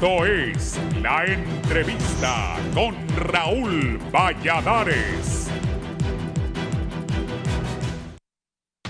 Esto es La Entrevista con Raúl Valladares.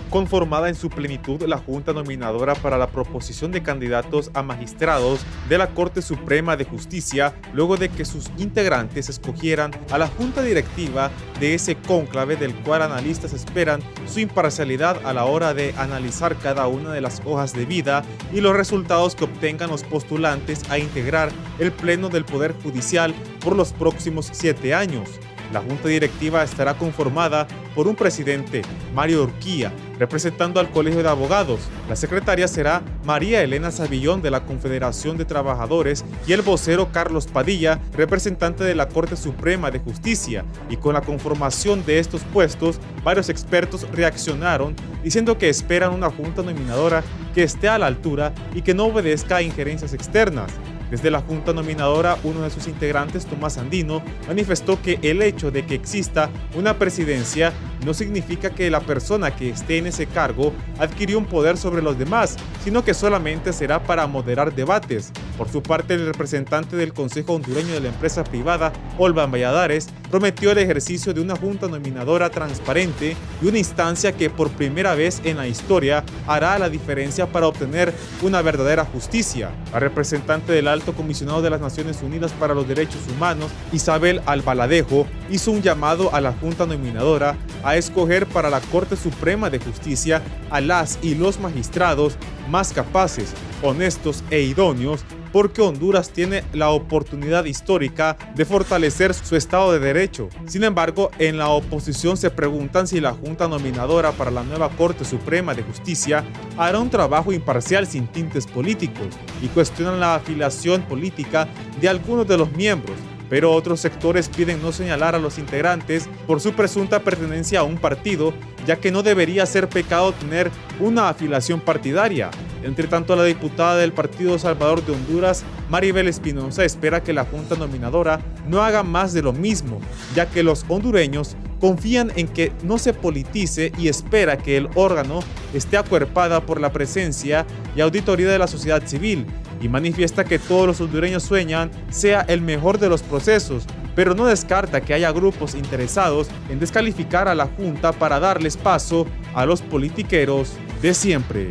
Conformada en su plenitud la Junta Nominadora para la proposición de candidatos a magistrados de la Corte Suprema de Justicia, luego de que sus integrantes escogieran a la Junta Directiva de ese cónclave del cual analistas esperan su imparcialidad a la hora de analizar cada una de las hojas de vida y los resultados que obtengan los postulantes a integrar el Pleno del Poder Judicial por los próximos 7 años. La Junta Directiva estará conformada por un presidente, Mario Urquía, representando al Colegio de Abogados. La secretaria será María Elena Savillón de la Confederación de Trabajadores y el vocero Carlos Padilla, representante de la Corte Suprema de Justicia. Y con la conformación de estos puestos, varios expertos reaccionaron diciendo que esperan una junta nominadora que esté a la altura y que no obedezca a injerencias externas. Desde la Junta Nominadora, uno de sus integrantes, Tomás Andino, manifestó que el hecho de que exista una presidencia no significa que la persona que esté en ese cargo adquirió un poder sobre los demás, sino que solamente será para moderar debates. Por su parte, el representante del Consejo Hondureño de la Empresa Privada, Olvan Valladares, prometió el ejercicio de una Junta Nominadora transparente y una instancia que por primera vez en la historia hará la diferencia para obtener una verdadera justicia. La representante del Alto Comisionado de las Naciones Unidas para los Derechos Humanos, Isabel Albaladejo, hizo un llamado a la Junta Nominadora a escoger para la Corte Suprema de Justicia a las y los magistrados más capaces, honestos e idóneos, porque Honduras tiene la oportunidad histórica de fortalecer su Estado de Derecho. Sin embargo, en la oposición se preguntan si la Junta Nominadora para la nueva Corte Suprema de Justicia hará un trabajo imparcial sin tintes políticos y cuestionan la afiliación política de algunos de los miembros. Pero otros sectores piden no señalar a los integrantes por su presunta pertenencia a un partido, ya que no debería ser pecado tener una afiliación partidaria. Entre tanto, la diputada del Partido Salvador de Honduras, Maribel Espinosa, espera que la Junta Nominadora no haga más de lo mismo, ya que los hondureños confían en que no se politice y espera que el órgano esté acuerpada por la presencia y auditoría de la sociedad civil, y manifiesta que todos los hondureños sueñan sea el mejor de los procesos, pero no descarta que haya grupos interesados en descalificar a la Junta para darles paso a los politiqueros de siempre.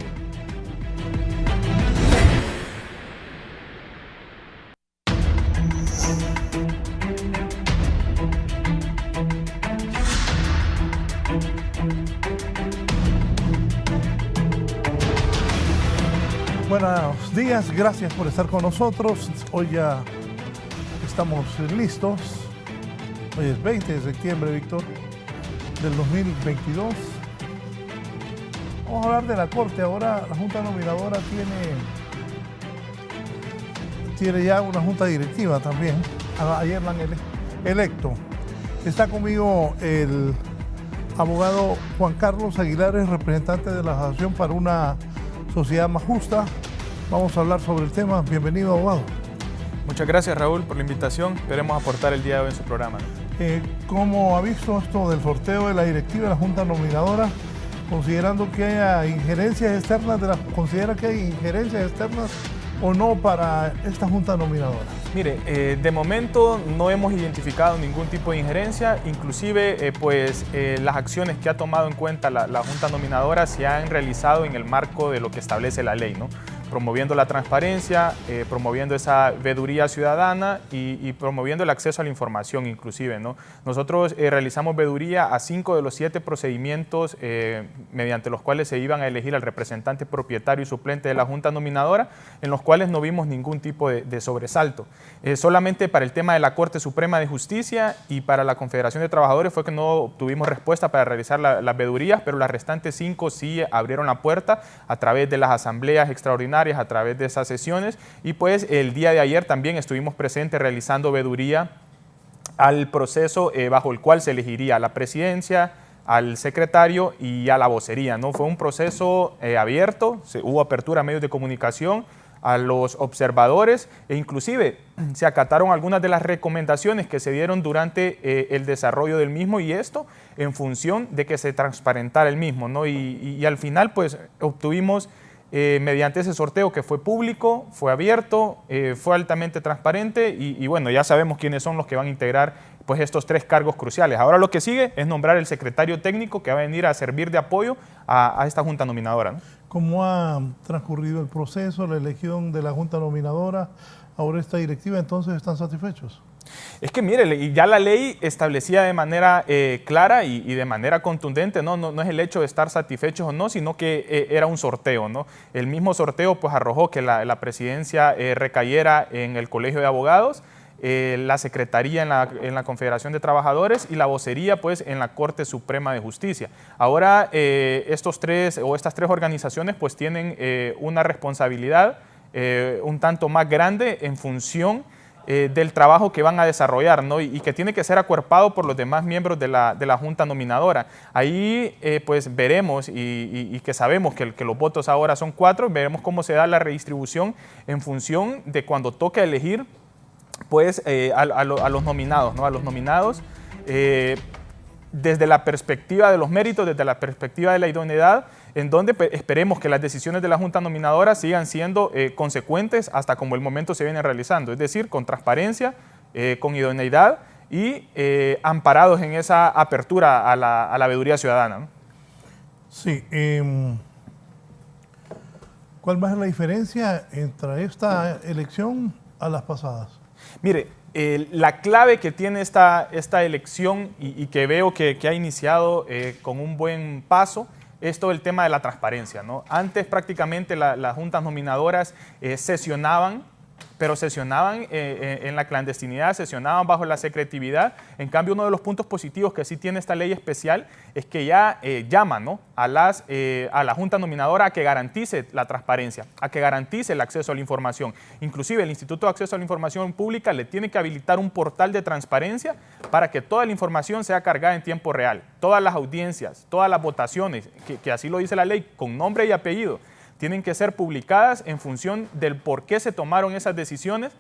Buenos días, gracias por estar con nosotros. Hoy ya estamos listos. Hoy es 20 de septiembre, Víctor, del 2022. Vamos a hablar de la Corte. Ahora la Junta Nominadora tiene ya una Junta Directiva también. Ayer la han electo. Está conmigo el abogado Juan Carlos Aguilares, representante de la Asociación para una Sociedad Más Justa. Vamos a hablar sobre el tema. Bienvenido, abogado. Muchas gracias, Raúl, por la invitación. Queremos aportar el día de hoy en su programa. ¿Cómo ha visto esto del sorteo de la directiva de la Junta Nominadora, considerando que haya injerencias externas? ¿Considera que hay injerencias externas o no para esta Junta Nominadora? Mire, de momento no hemos identificado ningún tipo de injerencia, inclusive las acciones que ha tomado en cuenta la Junta Nominadora se han realizado en el marco de lo que establece la ley, ¿no? Promoviendo la transparencia, promoviendo esa veeduría ciudadana y promoviendo el acceso a la información inclusive, ¿no? Nosotros realizamos veeduría a 5 de los 7 procedimientos mediante los cuales se iban a elegir al representante propietario y suplente de la Junta Nominadora, en los cuales no vimos ningún tipo de sobresalto. Solamente para el tema de la Corte Suprema de Justicia y para la Confederación de Trabajadores fue que no obtuvimos respuesta para realizar las veedurías, pero las restantes 5 sí abrieron la puerta a través de las asambleas extraordinarias, a través de esas sesiones, y pues el día de ayer también estuvimos presentes realizando veeduría al proceso bajo el cual se elegiría a la presidencia, al secretario y a la vocería, ¿no? Fue un proceso abierto, hubo apertura a medios de comunicación, a los observadores e inclusive se acataron algunas de las recomendaciones que se dieron durante el desarrollo del mismo, y esto en función de que se transparentara el mismo, ¿no? Y al final pues obtuvimos mediante ese sorteo que fue público, fue abierto, fue altamente transparente y bueno, ya sabemos quiénes son los que van a integrar pues estos 3 cargos cruciales. Ahora lo que sigue es nombrar el secretario técnico que va a venir a servir de apoyo a esta junta nominadora, ¿no? ¿Cómo ha transcurrido el proceso, la elección de la junta nominadora, ahora esta directiva? Entonces, ¿están satisfechos? Es que mire, ya la ley establecía de manera clara y de manera contundente, no es el hecho de estar satisfechos o no, sino que era un sorteo, ¿no? El mismo sorteo pues arrojó que la presidencia recayera en el Colegio de Abogados, la Secretaría en la Confederación de Trabajadores y la vocería pues en la Corte Suprema de Justicia. Ahora estas 3 organizaciones pues tienen una responsabilidad un tanto más grande en función del trabajo que van a desarrollar, ¿no? y que tiene que ser acuerpado por los demás miembros de la Junta Nominadora. Ahí pues veremos y que sabemos que los votos ahora son 4, veremos cómo se da la redistribución en función de cuando toque elegir pues a los nominados, ¿no? A los nominados desde la perspectiva de los méritos, desde la perspectiva de la idoneidad, en donde esperemos que las decisiones de la Junta Nominadora sigan siendo consecuentes hasta como el momento se viene realizando, es decir, con transparencia, con idoneidad y amparados en esa apertura a la veeduría ciudadana, ¿no? Sí. ¿Cuál va a ser la diferencia entre esta elección a las pasadas? Mire, la clave que tiene esta elección y que veo que ha iniciado con un buen paso es todo el tema de la transparencia, ¿no? Antes prácticamente las juntas nominadoras sesionaban, pero sesionaban en la clandestinidad, sesionaban bajo la secretividad. En cambio, uno de los puntos positivos que sí tiene esta ley especial es que ya llama, ¿no? a la Junta Nominadora a que garantice la transparencia, a que garantice el acceso a la información. Inclusive el Instituto de Acceso a la Información Pública le tiene que habilitar un portal de transparencia para que toda la información sea cargada en tiempo real. Todas las audiencias, todas las votaciones, que así lo dice la ley, con nombre y apellido, tienen que ser publicadas en función del por qué se tomaron esas decisiones,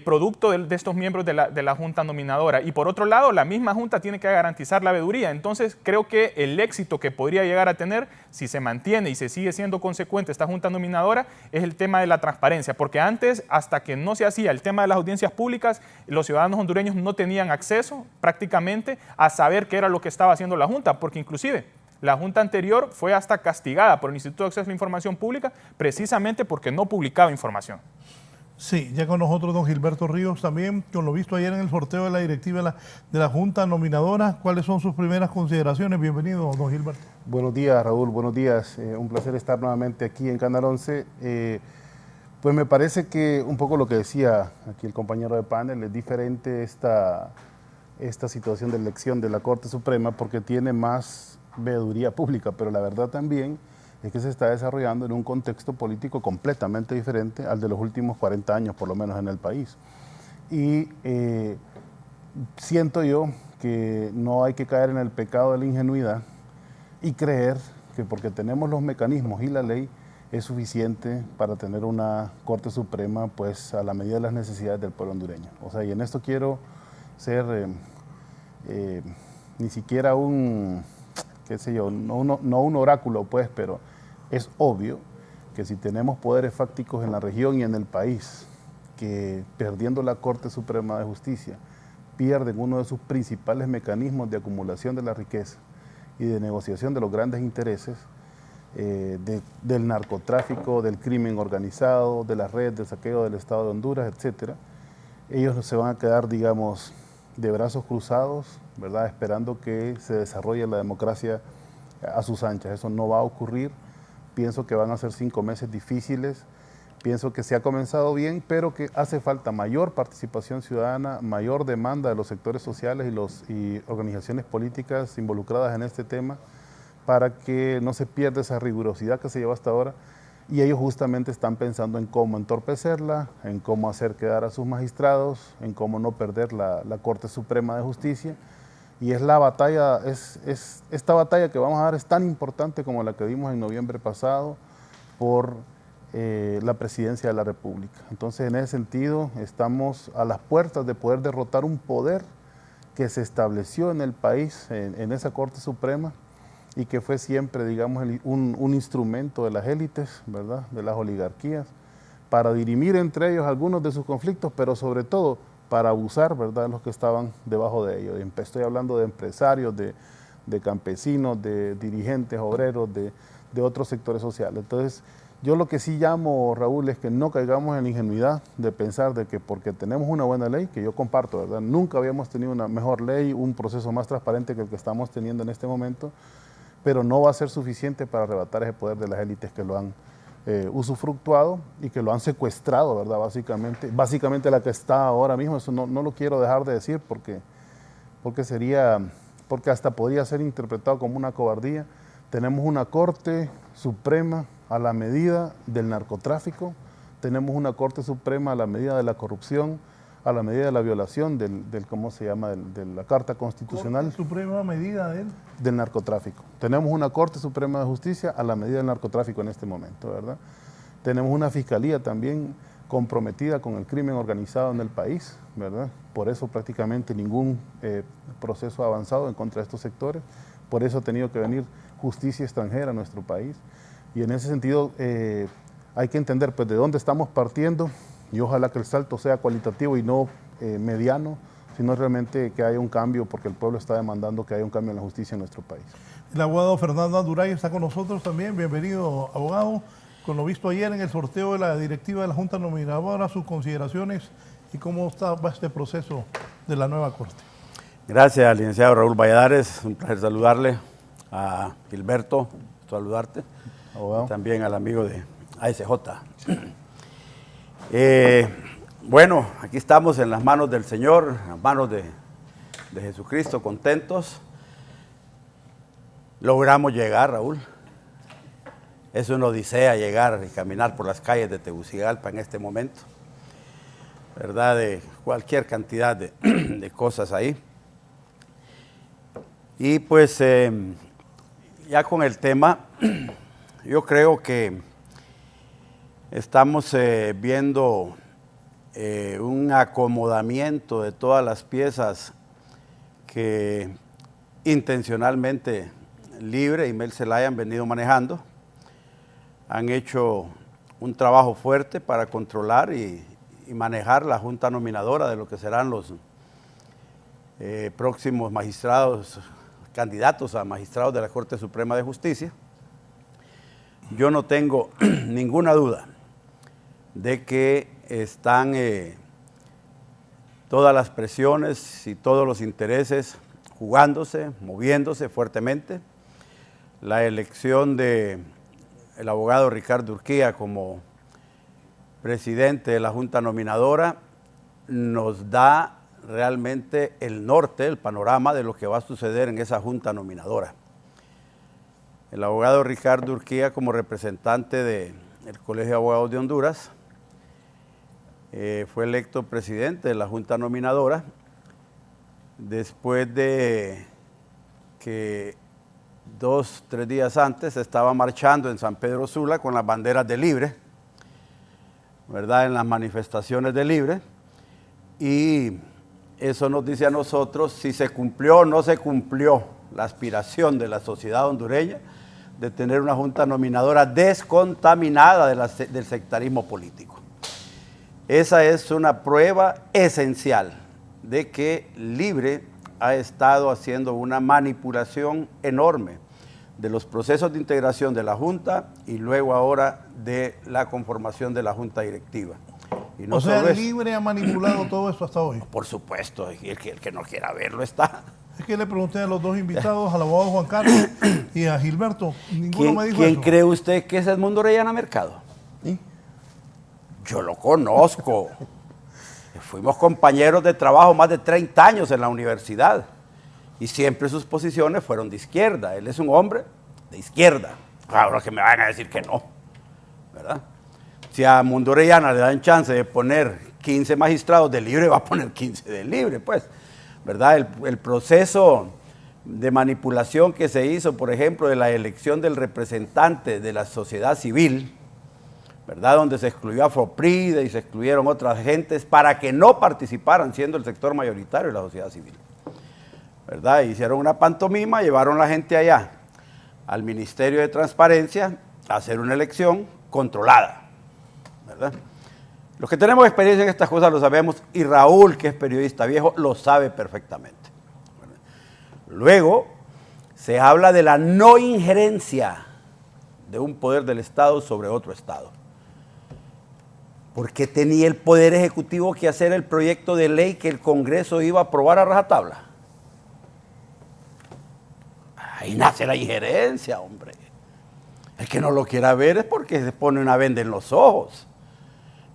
producto de estos miembros de la Junta Nominadora. Y por otro lado, la misma Junta tiene que garantizar la veeduría. Entonces, creo que el éxito que podría llegar a tener, si se mantiene y se sigue siendo consecuente esta Junta Nominadora, es el tema de la transparencia. Porque antes, hasta que no se hacía el tema de las audiencias públicas, los ciudadanos hondureños no tenían acceso prácticamente a saber qué era lo que estaba haciendo la Junta, porque inclusive la Junta anterior fue hasta castigada por el Instituto de Acceso a la Información Pública precisamente porque no publicaba información. Sí, ya con nosotros don Gilberto Ríos también, con lo visto ayer en el sorteo de la directiva de la Junta Nominadora. ¿Cuáles son sus primeras consideraciones? Bienvenido, don Gilberto. Buenos días, Raúl, buenos días. Un placer estar nuevamente aquí en Canal 11. Pues me parece que un poco lo que decía aquí el compañero de panel, es diferente esta situación de elección de la Corte Suprema porque tiene más veeduría pública, pero la verdad también es que se está desarrollando en un contexto político completamente diferente al de los últimos 40 años, por lo menos en el país. Y siento yo que no hay que caer en el pecado de la ingenuidad y creer que porque tenemos los mecanismos y la ley es suficiente para tener una Corte Suprema pues a la medida de las necesidades del pueblo hondureño. O sea, y en esto quiero ser ni siquiera un, qué sé yo, no un oráculo pues, pero es obvio que si tenemos poderes fácticos en la región y en el país, que perdiendo la Corte Suprema de Justicia, pierden uno de sus principales mecanismos de acumulación de la riqueza y de negociación de los grandes intereses, del narcotráfico, del crimen organizado, de las redes de saqueo del Estado de Honduras, etcétera, ellos se van a quedar, digamos, de brazos cruzados, ¿verdad?, esperando que se desarrolle la democracia a sus anchas. Eso no va a ocurrir. Pienso que van a ser 5 meses difíciles. Pienso que se ha comenzado bien, pero que hace falta mayor participación ciudadana, mayor demanda de los sectores sociales y organizaciones políticas involucradas en este tema para que no se pierda esa rigurosidad que se lleva hasta ahora. Y ellos justamente están pensando en cómo entorpecerla, en cómo hacer quedar a sus magistrados, en cómo no perder la Corte Suprema de Justicia. Y es la batalla, esta batalla que vamos a dar es tan importante como la que dimos en noviembre pasado por la presidencia de la República. Entonces, en ese sentido, estamos a las puertas de poder derrotar un poder que se estableció en el país, en esa Corte Suprema, y que fue siempre, digamos, un instrumento de las élites, ¿verdad?, de las oligarquías, para dirimir entre ellos algunos de sus conflictos, pero sobre todo para abusar, ¿verdad?, de los que estaban debajo de ellos. Estoy hablando de empresarios, de campesinos, de dirigentes, obreros, de otros sectores sociales. Entonces, yo lo que sí llamo, Raúl, es que no caigamos en la ingenuidad de pensar de que porque tenemos una buena ley, que yo comparto, ¿verdad?, nunca habíamos tenido una mejor ley, un proceso más transparente que el que estamos teniendo en este momento, pero no va a ser suficiente para arrebatar ese poder de las élites que lo han usufructuado y que lo han secuestrado, ¿verdad?, básicamente la que está ahora mismo. Eso no lo quiero dejar de decir porque hasta podría ser interpretado como una cobardía. Tenemos una Corte Suprema a la medida del narcotráfico, tenemos una Corte Suprema a la medida de la corrupción, a la medida de la violación ¿cómo se llama?, de la Carta Constitucional. ¿Corte Suprema a medida del narcotráfico. Tenemos una Corte Suprema de Justicia a la medida del narcotráfico en este momento, ¿verdad? Tenemos una Fiscalía también comprometida con el crimen organizado en el país, ¿verdad? Por eso prácticamente ningún proceso ha avanzado en contra de estos sectores, por eso ha tenido que venir justicia extranjera a nuestro país. Y en ese sentido hay que entender pues de dónde estamos partiendo, y ojalá que el salto sea cualitativo y no mediano, sino realmente que haya un cambio, porque el pueblo está demandando que haya un cambio en la justicia en nuestro país. El abogado Fernando Anduray está con nosotros también. Bienvenido, abogado. Con lo visto ayer en el sorteo de la directiva de la Junta Nominadora, sus consideraciones y cómo va este proceso de la nueva Corte. Gracias, licenciado Raúl Valladares. Un placer saludarle. A Gilberto, saludarte. Abogado. También al amigo de ASJ. Bueno, aquí estamos en las manos del Señor, en las manos de Jesucristo, contentos. Logramos llegar, Raúl. Es una odisea llegar y caminar por las calles de Tegucigalpa en este momento, ¿verdad? De cualquier cantidad de cosas ahí. Y pues ya con el tema, yo creo que estamos viendo un acomodamiento de todas las piezas que intencionalmente Libre y Mel Zelaya han venido manejando. Han hecho un trabajo fuerte para controlar y manejar la Junta Nominadora de lo que serán los próximos magistrados, candidatos a magistrados de la Corte Suprema de Justicia. Yo no tengo ninguna duda de que están todas las presiones y todos los intereses jugándose, moviéndose fuertemente. La elección del abogado Ricardo Urquía como presidente de la Junta Nominadora nos da realmente el norte, el panorama de lo que va a suceder en esa Junta Nominadora. El abogado Ricardo Urquía, como representante del Colegio de Abogados de Honduras, fue electo presidente de la Junta Nominadora después de que 2 o 3 días antes estaba marchando en San Pedro Sula con las banderas de Libre, ¿verdad?, en las manifestaciones de Libre, y eso nos dice a nosotros si se cumplió o no se cumplió la aspiración de la sociedad hondureña de tener una Junta Nominadora descontaminada del sectarismo político. Esa es una prueba esencial de que Libre ha estado haciendo una manipulación enorme de los procesos de integración de la Junta y luego ahora de la conformación de la Junta Directiva. Y no o sea, solo Libre ha manipulado todo esto hasta hoy. Por supuesto, y el que no quiera verlo está. Es que le pregunté a los dos invitados, al abogado Juan Carlos y a Gilberto, ninguno me dijo ¿Quién eso. cree usted que es Edmundo Orellana Mercado? ¿Sí? Yo lo conozco. Fuimos compañeros de trabajo más de 30 años en la universidad y siempre sus posiciones fueron de izquierda. Él es un hombre de izquierda. Ahora que me van a decir que no, ¿verdad? Si a Edmundo Orellana le dan chance de poner 15 magistrados de Libre, va a poner 15 de Libre, pues, ¿verdad? El proceso de manipulación que se hizo, por ejemplo, de la elección del representante de la sociedad civil, ¿verdad?, donde se excluyó a Fopride y se excluyeron otras gentes para que no participaran, siendo el sector mayoritario de la sociedad civil, ¿verdad? Hicieron una pantomima, llevaron a la gente allá al Ministerio de Transparencia a hacer una elección controlada, ¿verdad? Los que tenemos experiencia en estas cosas lo sabemos, y Raúl, que es periodista viejo, lo sabe perfectamente. Luego, se habla de la no injerencia de un poder del Estado sobre otro Estado. ¿Por qué tenía el Poder Ejecutivo que hacer el proyecto de ley que el Congreso iba a aprobar a rajatabla? Ahí nace la injerencia, hombre. El que no lo quiera ver es porque se pone una venda en los ojos.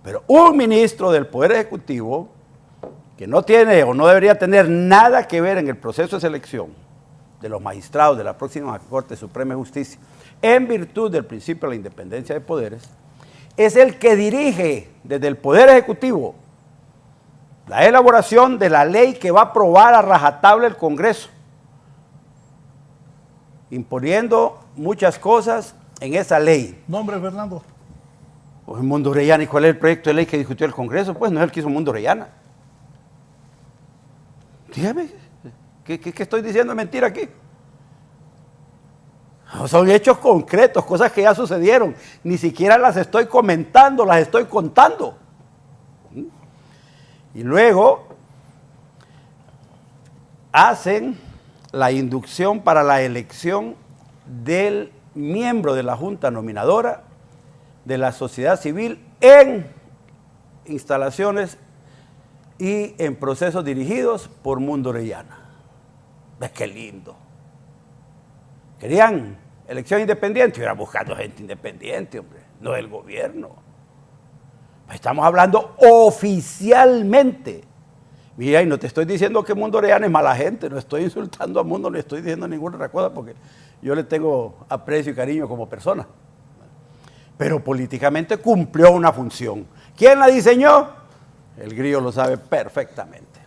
Pero un ministro del Poder Ejecutivo que no tiene o no debería tener nada que ver en el proceso de selección de los magistrados de la próxima Corte Suprema de Justicia, en virtud del principio de la independencia de poderes, es el que dirige desde el Poder Ejecutivo la elaboración de la ley que va a aprobar a rajatabla el Congreso, imponiendo muchas cosas en esa ley. Nombre, Fernando. Pues Mundo Orellana. ¿Y cuál es el proyecto de ley que discutió el Congreso? Pues no es el que hizo Mundo Orellana. Dígame, ¿qué estoy diciendo de mentira aquí? Son hechos concretos, cosas que ya sucedieron. Ni siquiera las estoy comentando, las estoy contando. Y luego hacen la inducción para la elección del miembro de la Junta Nominadora de la sociedad civil en instalaciones y en procesos dirigidos por Mundo Orellana. ¿Ves qué lindo? Querían elección independiente, iban buscando gente independiente, hombre, no del gobierno. Estamos hablando oficialmente. Mira, y no te estoy diciendo que Mundo Orellana es mala gente, no estoy insultando a Mundo, no estoy diciendo ninguna otra cosa, porque yo le tengo aprecio y cariño como persona. Pero políticamente cumplió una función. ¿Quién la diseñó? El Grillo lo sabe perfectamente,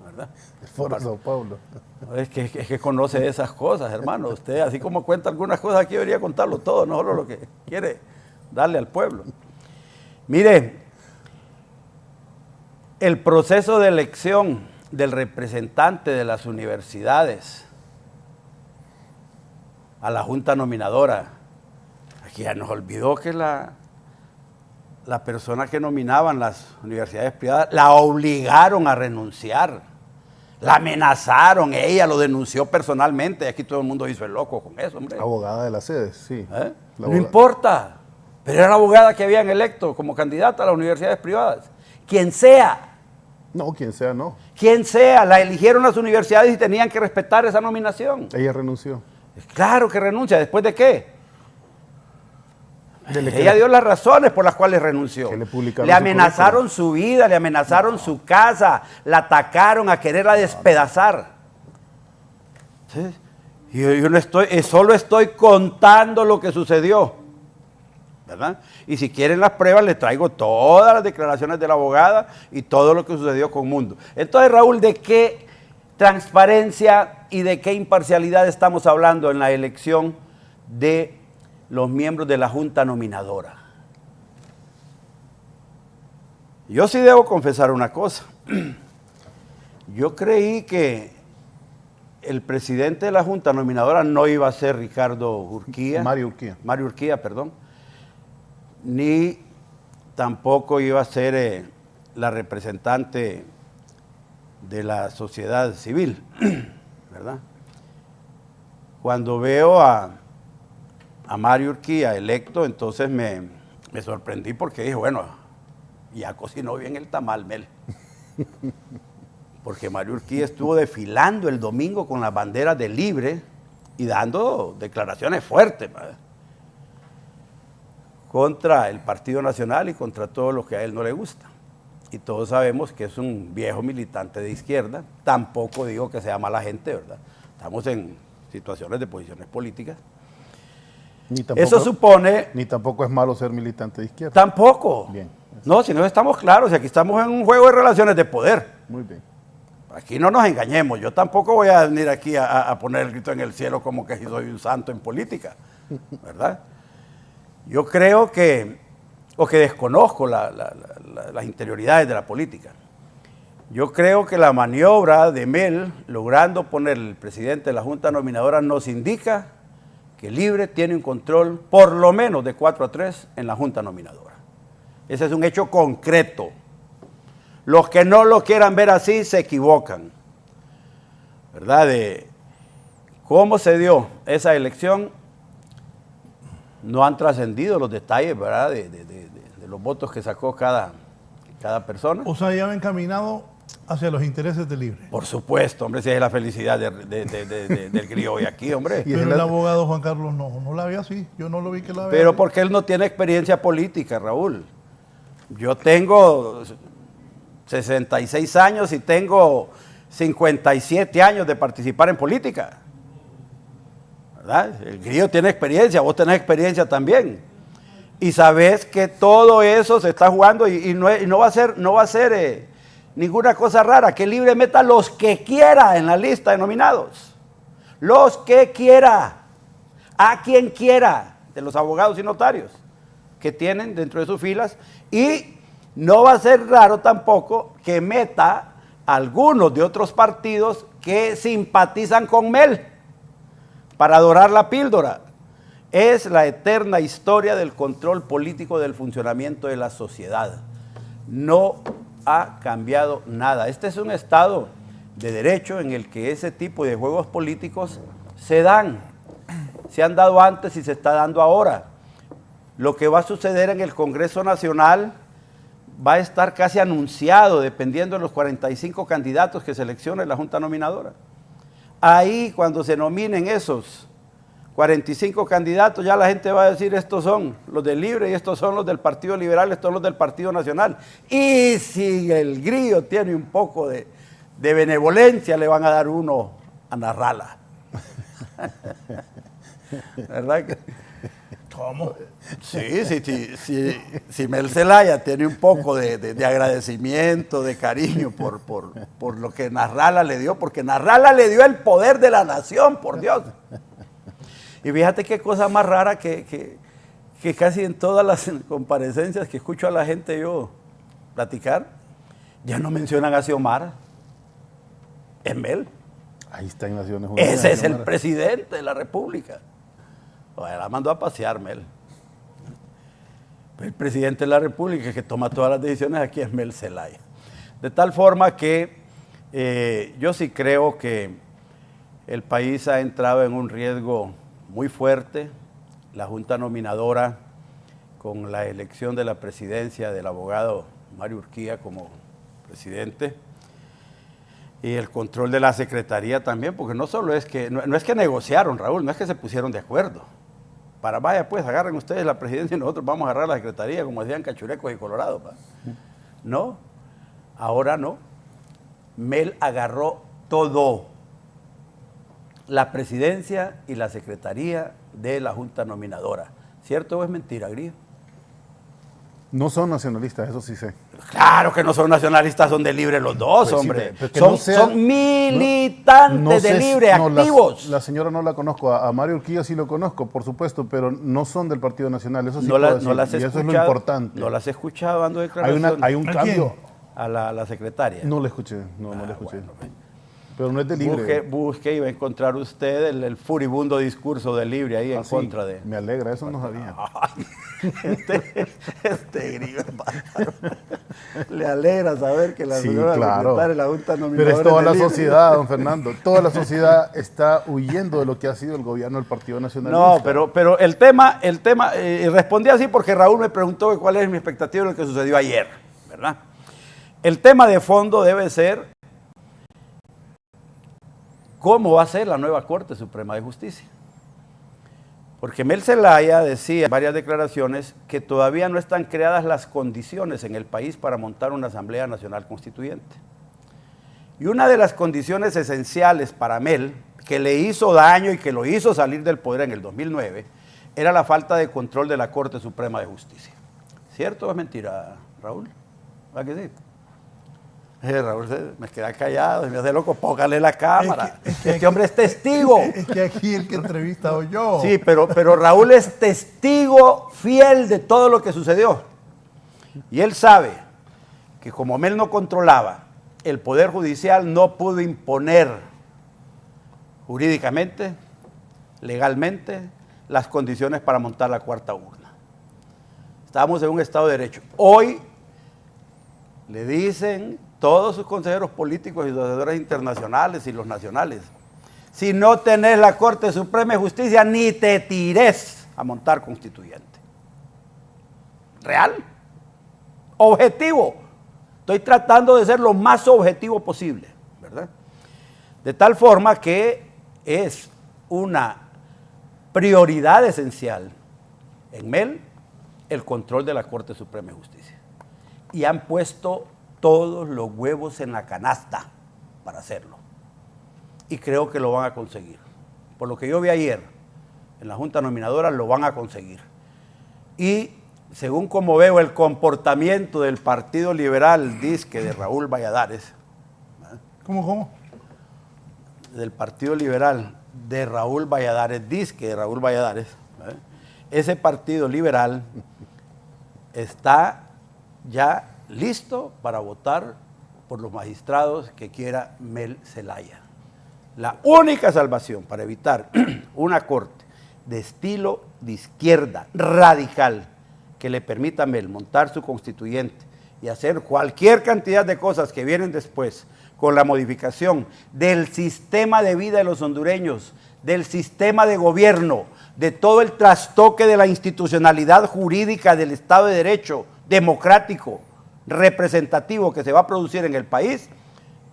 ¿verdad? El Foro de Sao Paulo. Es que conoce esas cosas, hermano. Usted, así como cuenta algunas cosas, aquí debería contarlo todo, no solo lo que quiere darle al pueblo. Mire, el proceso de elección del representante de las universidades a la Junta Nominadora, aquí ya nos olvidó que la persona que nominaban las universidades privadas la obligaron a renunciar, la amenazaron, ella lo denunció personalmente, y aquí todo el mundo hizo el loco con eso, hombre. Abogada de la sede, sí. No importa, pero era la abogada que habían electo como candidata a las universidades privadas. Quien sea. No, quien sea, no. Quien sea, la eligieron las universidades y tenían que respetar esa nominación. Ella renunció. Claro que renuncia, ¿después de qué? Ella dio las razones por las cuales renunció. Le amenazaron su vida, le amenazaron su casa, la atacaron a quererla despedazar. ¿Sí? Yo no estoy, solo estoy contando lo que sucedió, ¿verdad? Y si quieren las pruebas, les traigo todas las declaraciones de la abogada y todo lo que sucedió con Mundo. Entonces, Raúl, ¿de qué transparencia y de qué imparcialidad estamos hablando en la elección de los miembros de la Junta Nominadora? Yo sí debo confesar una cosa. Yo creí que el presidente de la Junta Nominadora no iba a ser Ricardo Urquía. Mario Urquía. Mario Urquía, perdón. Ni tampoco iba a ser la representante de la sociedad civil, ¿verdad? Cuando veo a Mario Urquía electo, entonces me sorprendí porque dije, bueno, ya cocinó bien el tamal, Mel. Porque Mario Urquía estuvo desfilando el domingo con las banderas de Libre y dando declaraciones fuertes, ¿verdad?, contra el Partido Nacional y contra todo lo que a él no le gusta. Y todos sabemos que es un viejo militante de izquierda. Tampoco digo que sea mala gente, ¿verdad? Estamos en situaciones de posiciones políticas. Eso supone... Ni tampoco es malo ser militante de izquierda. Tampoco. Bien. No, si no estamos claros, si aquí estamos en un juego de relaciones de poder. Muy bien. Aquí no nos engañemos. Yo tampoco voy a venir aquí a poner el grito en el cielo como que soy un santo en política, ¿verdad? Yo creo que, o que desconozco las interioridades de la política. Yo creo que la maniobra de Mel, logrando poner el presidente de la Junta Nominadora, nos indica que Libre tiene un control por lo menos de 4-3 en la Junta Nominadora. Ese es un hecho concreto. Los que no lo quieran ver así se equivocan, ¿verdad? De cómo se dio esa elección, no han trascendido los detalles, ¿verdad? De los votos que sacó cada persona. O sea, ya va encaminado hacia los intereses de Libre. Por supuesto, hombre, si es la felicidad del criollo aquí, hombre. Pero el abogado Juan Carlos no la ve así. Yo no lo vi que la vea. Pero así. porque él no tiene experiencia política, Raúl. Yo tengo 66 años y tengo 57 años de participar en política. ¿Verdad? El grillo tiene experiencia, vos tenés experiencia también. Y sabés que todo eso se está jugando y no va a ser ninguna cosa rara. Que Libre meta los que quiera en la lista de nominados. Los que quiera. A quien quiera. De los abogados y notarios que tienen dentro de sus filas. Y no va a ser raro tampoco que meta algunos de otros partidos que simpatizan con Mel para dorar la píldora. Es la eterna historia del control político del funcionamiento de la sociedad. No ha cambiado nada. Este es un estado de derecho en el que ese tipo de juegos políticos se dan. Se han dado antes y se está dando ahora. Lo que va a suceder en el Congreso Nacional va a estar casi anunciado, dependiendo de los 45 candidatos que seleccione la Junta Nominadora. Ahí, cuando se nominen esos 45 candidatos, ya la gente va a decir, estos son los del Libre y estos son los del Partido Liberal, estos son los del Partido Nacional. Y si el grillo tiene un poco de benevolencia, le van a dar uno a Narrala. ¿Verdad que? ¿Cómo? Sí, si Mel Zelaya tiene un poco de agradecimiento, de cariño por lo que Narrala le dio, porque Narrala le dio el poder de la nación, por Dios. Y fíjate qué cosa más rara que casi en todas las comparecencias que escucho a la gente yo platicar, ya no mencionan a Xiomara. Es Mel. Ahí está en Naciones Unidas. Ese es el presidente de la República. Bueno, la mandó a pasear, Mel. El presidente de la República que toma todas las decisiones aquí es Mel Zelaya. De tal forma que yo sí creo que el país ha entrado en un riesgo muy fuerte. La Junta Nominadora, con la elección de la presidencia del abogado Mario Urquía como presidente, y el control de la Secretaría también, porque no solo es que, no es que negociaron, Raúl, no es que se pusieron de acuerdo. Para vaya pues, agarren ustedes la presidencia y nosotros vamos a agarrar la Secretaría, como decían cachurecos y colorados. No, ahora no. Mel agarró todo. La presidencia y la Secretaría de la Junta Nominadora. ¿Cierto o es mentira, Grillo? No son nacionalistas, eso sí sé. Claro que no son nacionalistas, son de Libre los dos, Pues hombre. sí, Son militantes de Libre, activos. La señora no la conozco, a Mario Urquía sí lo conozco, por supuesto, pero no son del Partido Nacional, eso sí No puedo decir, las he y eso escuchado, es lo importante. No las he escuchado dando declaraciones. Hay un cambio. A la secretaria. No la escuché, no la escuché. Pero no es de Libre. Busque y va a encontrar usted el furibundo discurso de Libre ahí en contra de... Me alegra, eso no sabía. Este grillo es bárbaro. Le alegra saber que la Sí, señora claro. secretaria de la Junta Nominadora Pero es toda de la Libre. sociedad, don Fernando. Toda la sociedad está huyendo de lo que ha sido el gobierno del Partido Nacionalista. No, pero el tema, respondí así porque Raúl me preguntó cuál es mi expectativa de lo que sucedió ayer, ¿verdad? El tema de fondo debe ser cómo va a ser la nueva Corte Suprema de Justicia. Porque Mel Zelaya decía en varias declaraciones que todavía no están creadas las condiciones en el país para montar una Asamblea Nacional Constituyente. Y una de las condiciones esenciales para Mel, que le hizo daño y que lo hizo salir del poder en el 2009, era la falta de control de la Corte Suprema de Justicia. ¿Cierto o es mentira, Raúl? ¿Verdad que sí? Raúl me queda callado y me hace loco, póngale la cámara. Este hombre es testigo. Es que aquí el que he entrevistado yo. Sí, pero Raúl es testigo fiel de todo lo que sucedió. Y él sabe que como Mel no controlaba, el Poder Judicial no pudo imponer jurídicamente, legalmente, las condiciones para montar la cuarta urna. Estamos en un Estado de Derecho. Hoy le dicen todos sus consejeros políticos y sus asesores internacionales y los nacionales, si no tenés la Corte Suprema de Justicia, ni te tires a montar constituyente. ¿Real? Objetivo. Estoy tratando de ser lo más objetivo posible, ¿verdad? De tal forma que es una prioridad esencial en MEL el control de la Corte Suprema de Justicia. Y han puesto todos los huevos en la canasta para hacerlo. Y creo que lo van a conseguir. Por lo que yo vi ayer en la Junta Nominadora, lo van a conseguir. Y según como veo el comportamiento del Partido Liberal, disque de Raúl Valladares. ¿Cómo? Del Partido Liberal de Raúl Valladares, disque de Raúl Valladares. Ese Partido Liberal está ya listo para votar por los magistrados que quiera Mel Zelaya. La única salvación para evitar una corte de estilo de izquierda radical que le permita a Mel montar su constituyente y hacer cualquier cantidad de cosas que vienen después con la modificación del sistema de vida de los hondureños, del sistema de gobierno, de todo el trastoque de la institucionalidad jurídica del Estado de Derecho, democrático, representativo que se va a producir en el país,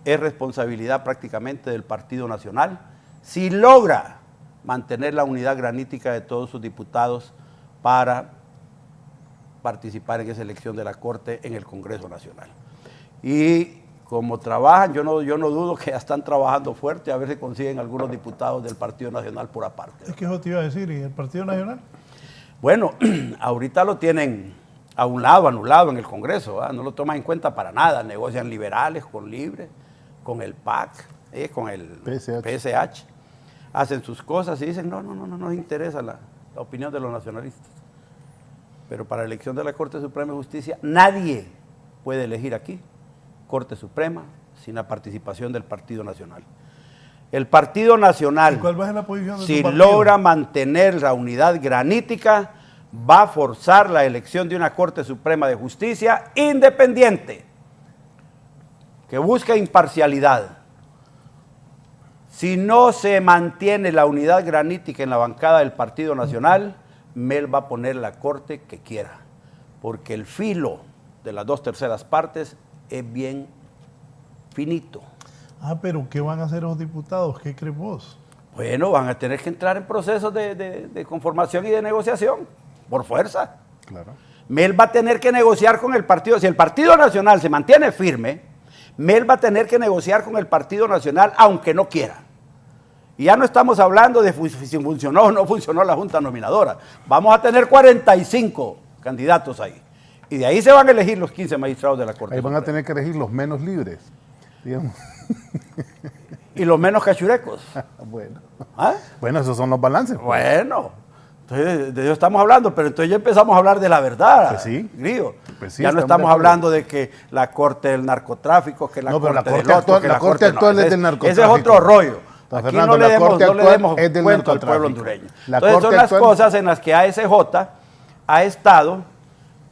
es responsabilidad prácticamente del Partido Nacional, si logra mantener la unidad granítica de todos sus diputados para participar en esa elección de la Corte en el Congreso Nacional. Y como trabajan, yo no dudo que ya están trabajando fuerte, a ver si consiguen algunos diputados del Partido Nacional por aparte. Es que eso te iba a decir, ¿y el Partido Nacional? Bueno, ahorita lo tienen a un lado, anulado en el Congreso, ¿verdad? No lo toman en cuenta para nada, negocian liberales con Libre, con el PAC, con el PSH, hacen sus cosas y dicen, no nos interesa la opinión de los nacionalistas. Pero para la elección de la Corte Suprema de Justicia, nadie puede elegir aquí Corte Suprema sin la participación del Partido Nacional. El Partido Nacional, ¿y cuál va a ser la posición de si su partido? logra mantener la unidad granítica, va a forzar la elección de una Corte Suprema de Justicia independiente, que busca imparcialidad. Si no se mantiene la unidad granítica en la bancada del Partido Nacional, Mel va a poner la corte que quiera, porque el filo de las 2/3 partes es bien finito. Pero ¿qué van a hacer los diputados? ¿Qué crees vos? Bueno, van a tener que entrar en procesos de conformación y de negociación, por fuerza. Claro. Mel va a tener que negociar con el partido, si el Partido Nacional se mantiene firme, Mel va a tener que negociar con el Partido Nacional aunque no quiera. Y ya no estamos hablando de si funcionó o no funcionó la Junta Nominadora. Vamos a tener 45 candidatos ahí. Y de ahí se van a elegir los 15 magistrados de la Corte. Ahí van a tener que elegir los menos libres, digamos. Y los menos cachurecos. Bueno. ¿Ah? Bueno, esos son los balances. Pues. Bueno, entonces de eso estamos hablando, pero entonces ya empezamos a hablar de la verdad. Pues sí. Grillo. Pues sí, ya no estamos hablando de que la Corte del narcotráfico, que la No, pero Corte la del Corte otro, actual- que la Corte actual es del narcotráfico. Ese es otro rollo. Don Aquí Fernando, no le la demos, Corte no le actual demos es del cuento al pueblo narcotráfico. hondureño. La Entonces Corte son las actual- cosas en las que ASJ ha estado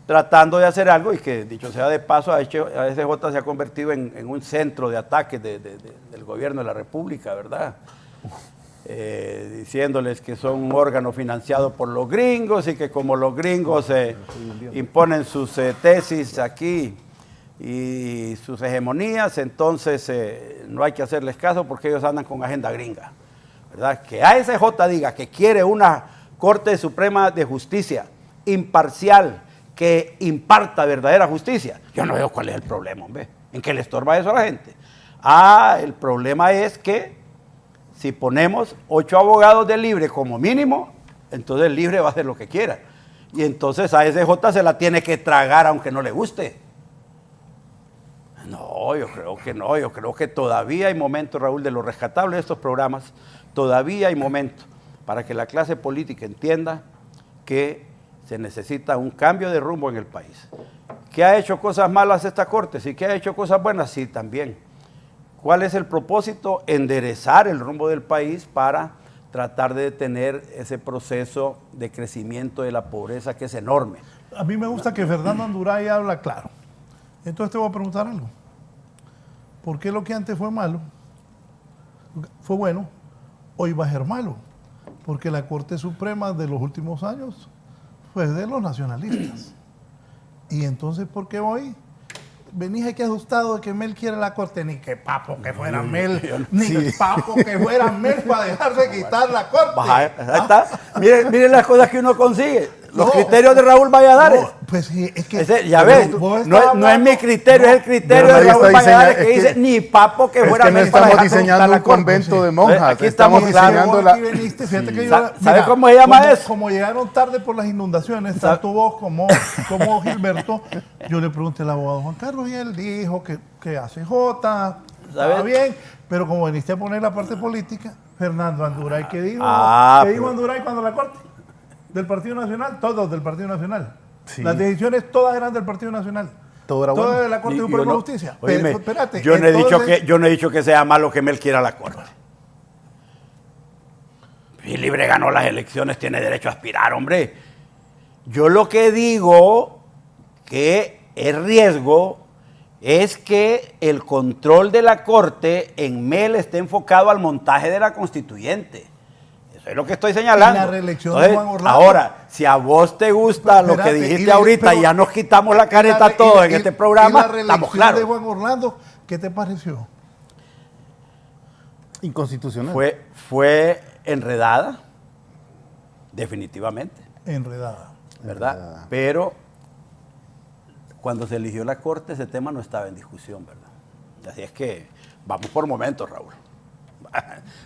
tratando de hacer algo y que, dicho sea de paso, ASJ se ha convertido en un centro de ataque del gobierno de la República, ¿verdad? Diciéndoles que son un órgano financiado por los gringos y que como los gringos imponen sus tesis aquí y sus hegemonías, entonces no hay que hacerles caso porque ellos andan con agenda gringa, ¿verdad? Que ASJ diga que quiere una Corte Suprema de Justicia imparcial, que imparta verdadera justicia. Yo no veo cuál es el problema, hombre. ¿En qué le estorba eso a la gente? El problema es que si ponemos 8 abogados de Libre como mínimo, entonces el Libre va a hacer lo que quiera. Y entonces ASJ se la tiene que tragar aunque no le guste. No, yo creo que no. Yo creo que todavía hay momento, Raúl, de lo rescatable de estos programas, todavía hay momento para que la clase política entienda que se necesita un cambio de rumbo en el país. ¿Que ha hecho cosas malas esta Corte? Sí, que ha hecho cosas buenas, sí, también. ¿Cuál es el propósito? Enderezar el rumbo del país para tratar de detener ese proceso de crecimiento de la pobreza que es enorme. A mí me gusta que Fernando Anduray habla claro. Entonces te voy a preguntar algo. ¿Por qué lo que antes fue malo, fue bueno, hoy va a ser malo? Porque la Corte Suprema de los últimos años fue de los nacionalistas. Y entonces, ¿por qué hoy venís aquí asustado de que Mel quiere la Corte? Ni que papo que fuera Mel, ni que papo que fuera Mel para dejarse quitar la Corte. Ahí está. Miren las cosas que uno consigue. Los criterios de Raúl Valladares. No, pues sí, es que... Ya ves, no es mi criterio, es el criterio de Raúl Valladares que dice ni papo que fuera Mel. No estamos diseñando un convento de monjas. Aquí estamos diseñando la... ¿Sabe cómo se llama eso? Como llegaron tarde por las inundaciones, tanto vos como Gilberto, yo le pregunté al abogado Juan Carlos y él dijo que ACJ estaba bien, pero como viniste a poner la parte política, Fernando Anduray, ¿qué dijo? ¿Qué dijo Anduray cuando la Corte? Del Partido Nacional, todos del Partido Nacional. Sí. Las decisiones todas eran del Partido Nacional. Todo era bueno. Todas de la Corte Suprema de Justicia. Oíme, pero, espérate, yo no he dicho que sea malo que Mel quiera la Corte. Y Libre ganó las elecciones, tiene derecho a aspirar, hombre. Yo lo que digo que es riesgo es que el control de la Corte en Mel esté enfocado al montaje de la constituyente. Eso es lo que estoy señalando. Y la reelección de Juan Orlando. Ahora, si a vos te gusta lo que dijiste ahorita y ya nos quitamos la careta todos en este programa, estamos claros. De Juan Orlando, ¿qué te pareció? Inconstitucional. Fue enredada, definitivamente. Enredada. ¿Verdad? Enredada. Pero cuando se eligió la Corte, ese tema no estaba en discusión, ¿verdad? Así es que vamos por momentos, Raúl.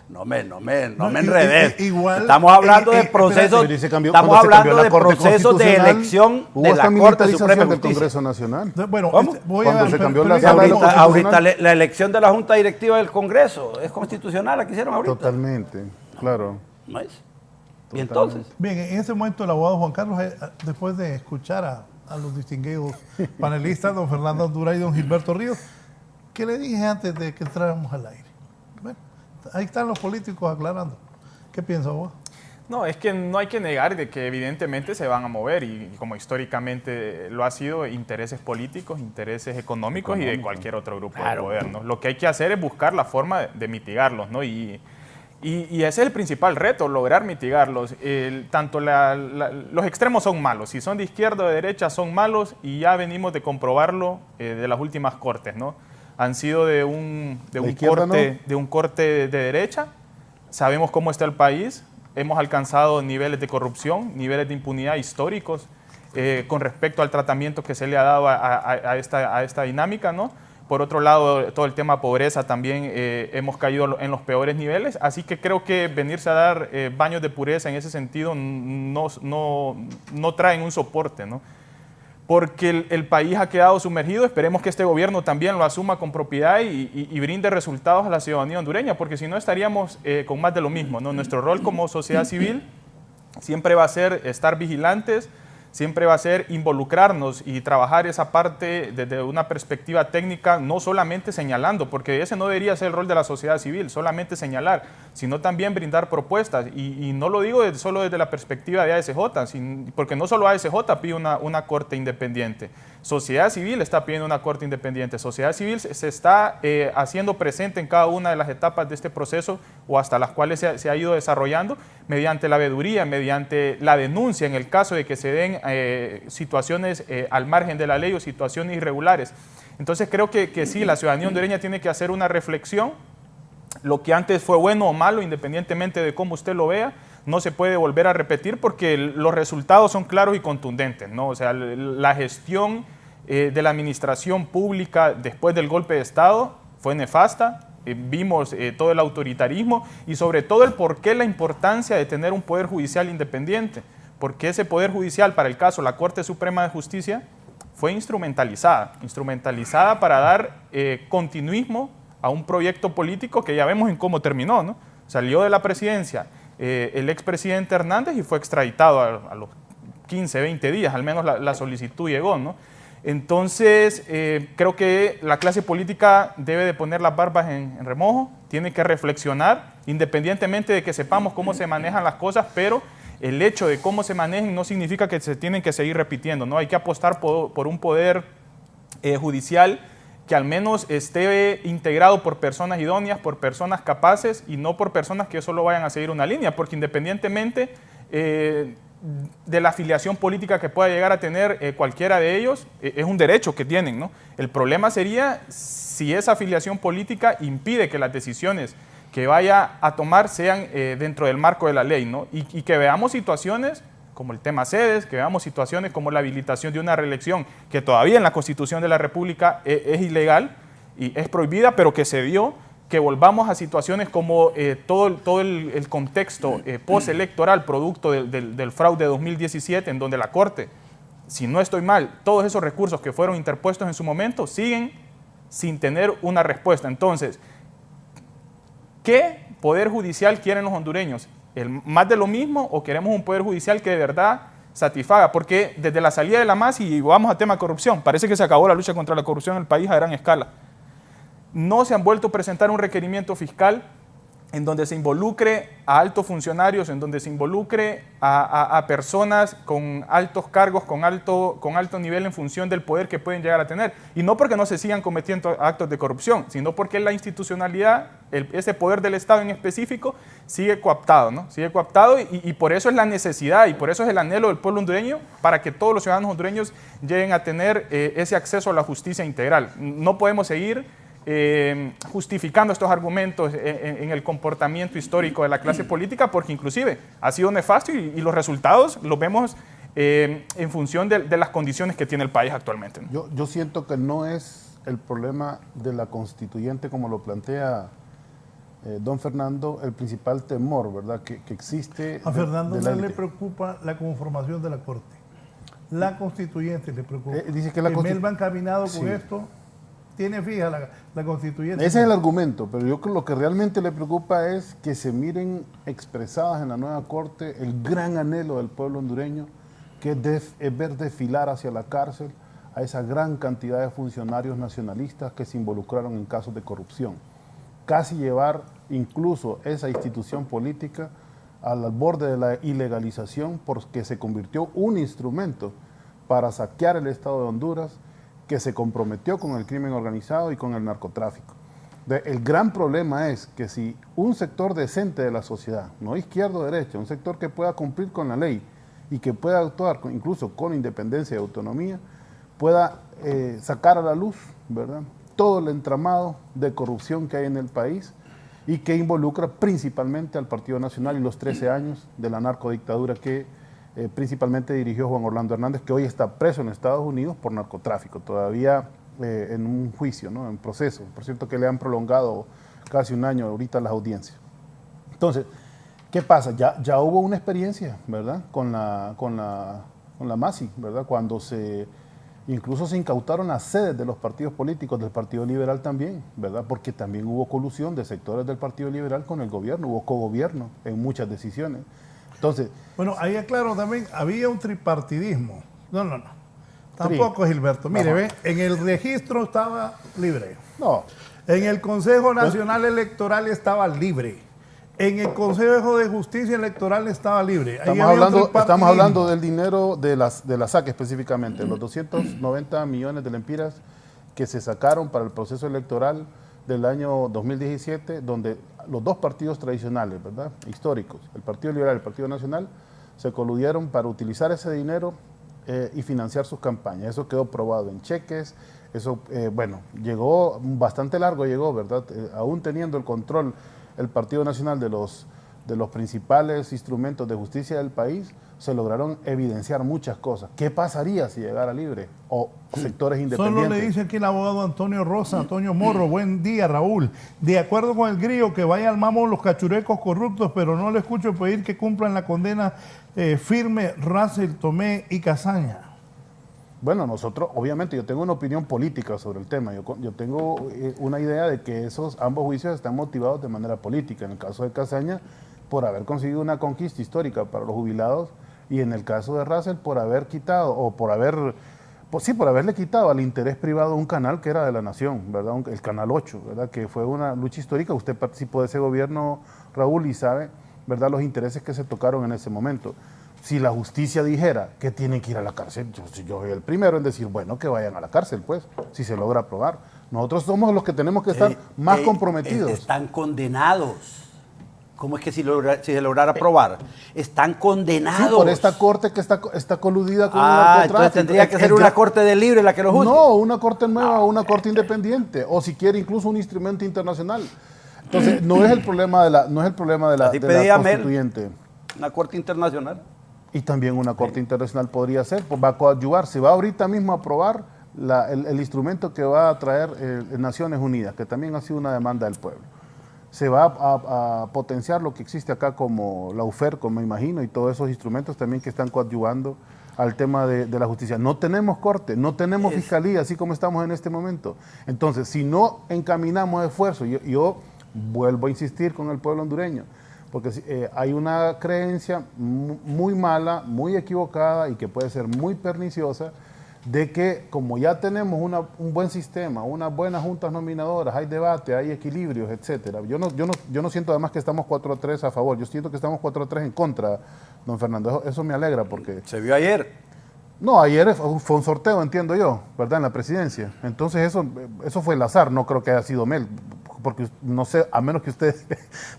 No me enredes. Igual, estamos hablando de procesos, estamos hablando de procesos de elección de la Corte Suprema de del Congreso Nacional. Bueno, cuando se cambió la sala ahorita la elección de la Junta Directiva del Congreso es constitucional, la que hicieron ahorita. Totalmente, claro. ¿No es? ¿Y entonces? Bien, en ese momento el abogado Juan Carlos, después de escuchar a los distinguidos panelistas, don Fernando Anduray y don Gilberto Ríos, ¿qué le dije antes de que entráramos al aire? Bueno, ahí están los políticos aclarando. ¿Qué piensa vos? No, es que no hay que negar de que evidentemente se van a mover y como históricamente lo ha sido, intereses políticos, intereses económicos y de cualquier otro grupo de gobierno. Lo que hay que hacer es buscar la forma de mitigarlos, ¿no? Y ese es el principal reto, lograr mitigarlos. Tanto los extremos son malos, si son de izquierda o de derecha son malos y ya venimos de comprobarlo de las últimas cortes, ¿no? Han sido de un corte de derecha, sabemos cómo está el país, hemos alcanzado niveles de corrupción, niveles de impunidad históricos con respecto al tratamiento que se le ha dado a esta dinámica, ¿no? Por otro lado, todo el tema pobreza también hemos caído en los peores niveles, así que creo que venirse a dar baños de pureza en ese sentido no traen un soporte, ¿no? Porque el país ha quedado sumergido, esperemos que este gobierno también lo asuma con propiedad y brinde resultados a la ciudadanía hondureña, porque si no estaríamos con más de lo mismo, ¿no? Nuestro rol como sociedad civil siempre va a ser estar vigilantes, siempre va a ser involucrarnos y trabajar esa parte desde una perspectiva técnica, no solamente señalando, porque ese no debería ser el rol de la sociedad civil, solamente señalar, sino también brindar propuestas. Y no lo digo solo desde la perspectiva de ASJ, porque no solo ASJ pide una corte independiente. Sociedad civil está pidiendo una corte independiente. Sociedad civil se está haciendo presente en cada una de las etapas de este proceso o hasta las cuales se ha ido desarrollando mediante la veeduría, mediante la denuncia en el caso de que se den situaciones al margen de la ley o situaciones irregulares. Entonces creo que sí, la ciudadanía hondureña tiene que hacer una reflexión. Lo que antes fue bueno o malo, independientemente de cómo usted lo vea, no se puede volver a repetir porque los resultados son claros y contundentes, ¿no? O sea, la gestión de la administración pública después del golpe de Estado fue nefasta. Vimos todo el autoritarismo y sobre todo el por qué la importancia de tener un poder judicial independiente, porque ese poder judicial, para el caso la Corte Suprema de Justicia, fue instrumentalizada para dar continuismo a un proyecto político que ya vemos en cómo terminó, ¿no? Salió de la presidencia el expresidente Hernández y fue extraditado a los 15, 20 días, al menos la solicitud llegó, ¿no? Entonces, creo que la clase política debe de poner las barbas en remojo, tiene que reflexionar, independientemente de que sepamos cómo se manejan las cosas, pero el hecho de cómo se manejen no significa que se tienen que seguir repitiendo, ¿no? Hay que apostar por un poder judicial que al menos esté integrado por personas idóneas, por personas capaces y no por personas que solo vayan a seguir una línea, porque independientemente de la afiliación política que pueda llegar a tener cualquiera de ellos, es un derecho que tienen, ¿no? El problema sería si esa afiliación política impide que las decisiones que vaya a tomar sean dentro del marco de la ley, ¿no? Y que veamos situaciones como el tema sedes, que veamos situaciones como la habilitación de una reelección, que todavía en la Constitución de la República es ilegal y es prohibida, pero que se dio, que volvamos a situaciones como todo el contexto postelectoral producto del fraude de 2017, en donde la Corte, si no estoy mal, todos esos recursos que fueron interpuestos en su momento siguen sin tener una respuesta. Entonces, ¿qué poder judicial quieren los hondureños? ¿Más de lo mismo o queremos un poder judicial que de verdad satisfaga? Porque desde la salida de la MAS, y vamos a tema de corrupción, parece que se acabó la lucha contra la corrupción en el país a gran escala. No se han vuelto a presentar un requerimiento fiscal en donde se involucre a altos funcionarios, en donde se involucre a personas con altos cargos, con alto nivel en función del poder que pueden llegar a tener. Y no porque no se sigan cometiendo actos de corrupción, sino porque la institucionalidad, ese poder del Estado en específico, sigue cooptado, ¿no? Sigue cooptado y por eso es la necesidad y por eso es el anhelo del pueblo hondureño para que todos los ciudadanos hondureños lleguen a tener ese acceso a la justicia integral. No podemos seguir justificando estos argumentos en el comportamiento histórico de la clase política, porque inclusive ha sido nefasto y los resultados los vemos en función de las condiciones que tiene el país actualmente, ¿no? Yo siento que no es el problema de la constituyente como lo plantea don Fernando, el principal temor, ¿verdad?, que existe. A Fernando no le preocupa la conformación de la Corte. La constituyente le preocupa. Dice que él va encaminado con esto. Tiene fija la constituyente. Ese es el argumento, pero yo creo que lo que realmente le preocupa es que se miren expresadas en la nueva Corte el gran anhelo del pueblo hondureño, que es ver desfilar hacia la cárcel a esa gran cantidad de funcionarios nacionalistas que se involucraron en casos de corrupción. Casi llevar incluso esa institución política al borde de la ilegalización, porque se convirtió un instrumento para saquear el Estado de Honduras, que se comprometió con el crimen organizado y con el narcotráfico. El gran problema es que si un sector decente de la sociedad, no izquierdo o derecha, un sector que pueda cumplir con la ley y que pueda actuar incluso con independencia y autonomía, pueda sacar a la luz, ¿verdad?, todo el entramado de corrupción que hay en el país y que involucra principalmente al Partido Nacional y los 13 años de la narcodictadura que principalmente dirigió Juan Orlando Hernández, que hoy está preso en Estados Unidos por narcotráfico, todavía en un juicio, ¿no?, en proceso. Por cierto que le han prolongado casi un año ahorita las audiencias. Entonces, ¿qué pasa? Ya hubo una experiencia, ¿verdad?, con la MASI, ¿verdad?, cuando incluso se incautaron las sedes de los partidos políticos, del Partido Liberal también, ¿verdad?, porque también hubo colusión de sectores del Partido Liberal con el gobierno, hubo cogobierno en muchas decisiones. Entonces, bueno, ahí aclaro también, había un tripartidismo. No. Tampoco, Gilberto. Mire, ve, en el registro estaba libre. No. En el Consejo Nacional Electoral estaba libre. En el Consejo de Justicia Electoral estaba libre. Estamos hablando del dinero de la SAC específicamente, los 290 millones de lempiras que se sacaron para el proceso electoral del año 2017, donde los dos partidos tradicionales, ¿verdad?, históricos, el Partido Liberal y el Partido Nacional, se coludieron para utilizar ese dinero y financiar sus campañas. Eso quedó probado en cheques, eso, llegó bastante largo, ¿verdad?, aún teniendo el control el Partido Nacional de los principales instrumentos de justicia del país, se lograron evidenciar muchas cosas. ¿Qué pasaría si llegara libre o sectores independientes? Solo le dice aquí el abogado Antonio Rosa, Antonio Morro, buen día, Raúl. De acuerdo con el grillo, que vaya al mamo los cachurecos corruptos, pero no le escucho pedir que cumplan la condena firme Russell, Tomé y Casaña. Bueno, nosotros, obviamente, yo tengo una opinión política sobre el tema. Yo tengo una idea de que ambos juicios están motivados de manera política. En el caso de Casaña, por haber conseguido una conquista histórica para los jubilados, y en el caso de Russell, por haber quitado o por haber Pues sí, por haberle quitado al interés privado un canal que era de la nación, ¿verdad? El Canal 8, ¿verdad? Que fue una lucha histórica. Usted participó de ese gobierno, Raúl, y sabe, ¿verdad?, los intereses que se tocaron en ese momento. Si la justicia dijera que tienen que ir a la cárcel, yo soy el primero en decir, bueno, que vayan a la cárcel, pues, si se logra aprobar. Nosotros somos los que tenemos que estar más comprometidos. Están condenados. ¿Cómo es que si se lograra aprobar? Están condenados. Sí, por esta corte que está coludida con el entonces narcotráfico. tendría que ser una corte de libre la que lo juzgue. No, una corte nueva o una corte independiente, o si quiere incluso un instrumento internacional. Entonces, no es el problema de la constituyente. Una corte internacional. Y también una corte internacional podría ser, pues va a coadyuvar. Se va ahorita mismo a aprobar el instrumento que va a traer Naciones Unidas, que también ha sido una demanda del pueblo. Se va a potenciar lo que existe acá como la UFER, me imagino, y todos esos instrumentos también que están coadyuvando al tema de la justicia. No tenemos corte, no tenemos fiscalía, así como estamos en este momento. Entonces, si no encaminamos esfuerzos, yo vuelvo a insistir con el pueblo hondureño, porque hay una creencia muy mala, muy equivocada y que puede ser muy perniciosa, de que como ya tenemos un buen sistema, unas buenas juntas nominadoras, hay debate, hay equilibrios, etcétera. Yo no siento además que estamos 4-3 a favor, yo siento que estamos 4-3 en contra, don Fernando. Eso me alegra porque... ¿Se vio ayer? No, ayer fue un sorteo, entiendo yo, ¿verdad?, en la presidencia. Entonces eso fue el azar, no creo que haya sido Mel, porque no sé, a menos que usted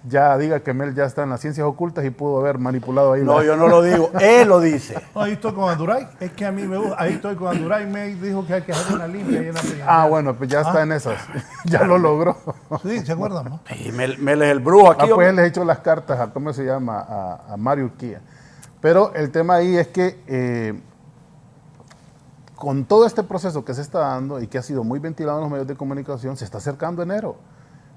ya diga que Mel ya está en las ciencias ocultas y pudo haber manipulado ahí. No, yo no lo digo, él lo dice. Ahí estoy con Anduray, es que a mí me gusta, ahí estoy con Anduray, me dijo que hay que hacer una limpia ahí en la presidencia. Bueno, pues ya está en esas, ya lo logró. Sí, ¿se acuerdan, no? Sí, Mel es el brujo aquí. Pues él le echó las cartas a, ¿cómo se llama?, a Mario Urquía. Pero el tema ahí es que con todo este proceso que se está dando y que ha sido muy ventilado en los medios de comunicación, se está acercando enero,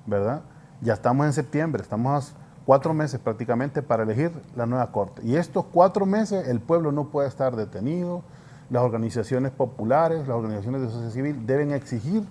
¿verdad? Ya estamos en septiembre, estamos a 4 meses prácticamente para elegir la nueva corte. Y estos 4 meses el pueblo no puede estar detenido, las organizaciones populares, las organizaciones de sociedad civil deben exigir,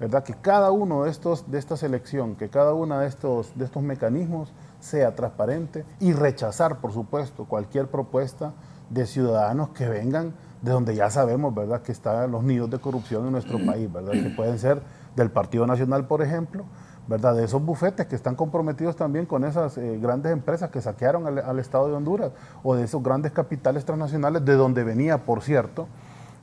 ¿verdad?, que cada uno de esta selección, que cada uno de estos mecanismos sea transparente y rechazar, por supuesto, cualquier propuesta de ciudadanos que vengan de donde ya sabemos, ¿verdad?, que están los nidos de corrupción en nuestro país, ¿verdad?, que pueden ser del Partido Nacional, por ejemplo, ¿verdad?, de esos bufetes que están comprometidos también con esas grandes empresas que saquearon al Estado de Honduras, o de esos grandes capitales transnacionales, de donde venía, por cierto,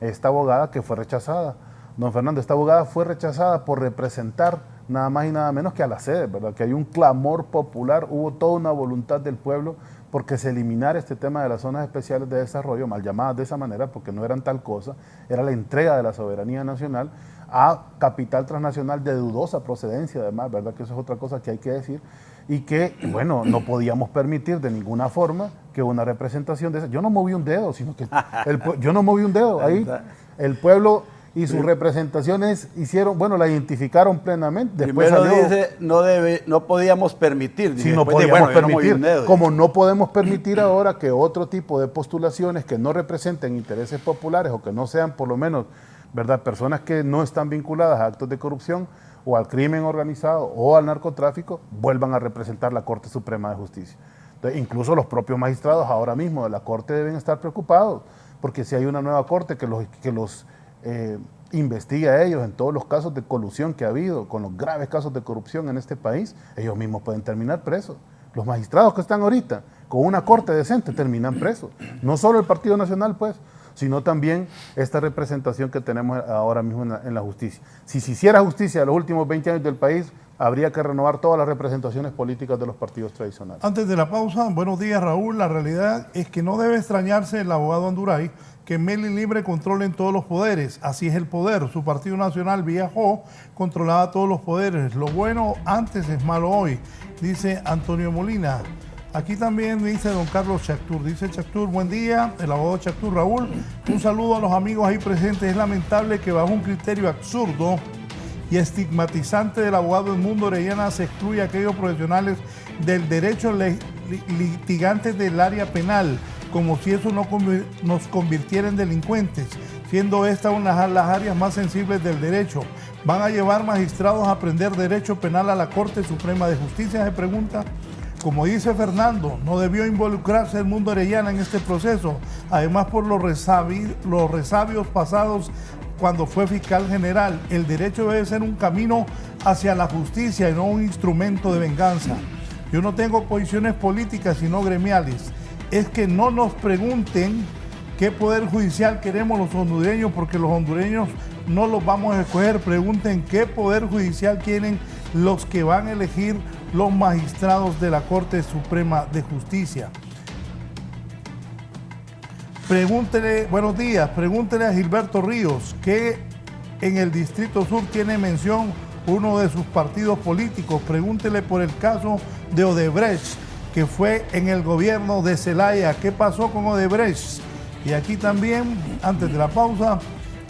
esta abogada que fue rechazada. Don Fernando, esta abogada fue rechazada por representar nada más y nada menos que a la sede, ¿verdad?, que hay un clamor popular, hubo toda una voluntad del pueblo porque se eliminara este tema de las zonas especiales de desarrollo, mal llamadas de esa manera, porque no eran tal cosa, era la entrega de la soberanía nacional a capital transnacional de dudosa procedencia, además, ¿verdad?, que eso es otra cosa que hay que decir, y que, bueno, no podíamos permitir de ninguna forma que una representación de esa... Yo no moví un dedo, sino que... yo no moví un dedo, ahí el pueblo... Y sus representaciones hicieron, bueno, la identificaron plenamente. Después primero salió, dice, no podíamos permitir. Sí, no podíamos permitir. Como no podemos permitir ahora que otro tipo de postulaciones que no representen intereses populares o que no sean, por lo menos, ¿verdad?, personas que no están vinculadas a actos de corrupción o al crimen organizado o al narcotráfico, vuelvan a representar la Corte Suprema de Justicia. Entonces, incluso los propios magistrados ahora mismo de la Corte deben estar preocupados, porque si hay una nueva Corte que los investiga a ellos en todos los casos de colusión que ha habido, con los graves casos de corrupción en este país, ellos mismos pueden terminar presos. Los magistrados que están ahorita con una corte decente terminan presos. No solo el Partido Nacional, pues, sino también esta representación que tenemos ahora mismo en la justicia. Si se hiciera justicia en los últimos 20 años del país, habría que renovar todas las representaciones políticas de los partidos tradicionales. Antes de la pausa, buenos días, Raúl. La realidad es que no debe extrañarse el abogado Anduray que Mel y Libre controlen todos los poderes. Así es el poder. Su Partido Nacional viajó, controlaba todos los poderes. Lo bueno antes es malo hoy, dice Antonio Molina. Aquí también dice don Carlos Chactur. Dice Chactur, buen día, el abogado Chactur. Raúl, un saludo a los amigos ahí presentes. Es lamentable que bajo un criterio absurdo y estigmatizante del abogado Edmundo Orellana se excluye a aquellos profesionales del derecho litigantes del área penal, como si eso no nos convirtiera en delincuentes, siendo esta una de las áreas más sensibles del derecho. ¿Van a llevar magistrados a aprender derecho penal a la Corte Suprema de Justicia? Se pregunta. Como dice Fernando, no debió involucrarse el mundo Orellana en este proceso, además por los resabios pasados cuando fue fiscal general. El derecho debe ser un camino hacia la justicia y no un instrumento de venganza. Yo no tengo posiciones políticas sino gremiales. Es que no nos pregunten qué poder judicial queremos los hondureños, porque los hondureños no los vamos a escoger. Pregunten qué poder judicial quieren los que van a elegir los magistrados de la Corte Suprema de Justicia. Pregúntele, buenos días, pregúntele a Gilberto Ríos, que en el Distrito Sur tiene mención uno de sus partidos políticos. Pregúntele por el caso de Odebrecht, que fue en el gobierno de Zelaya. ¿Qué pasó con Odebrecht? Y aquí también, antes de la pausa,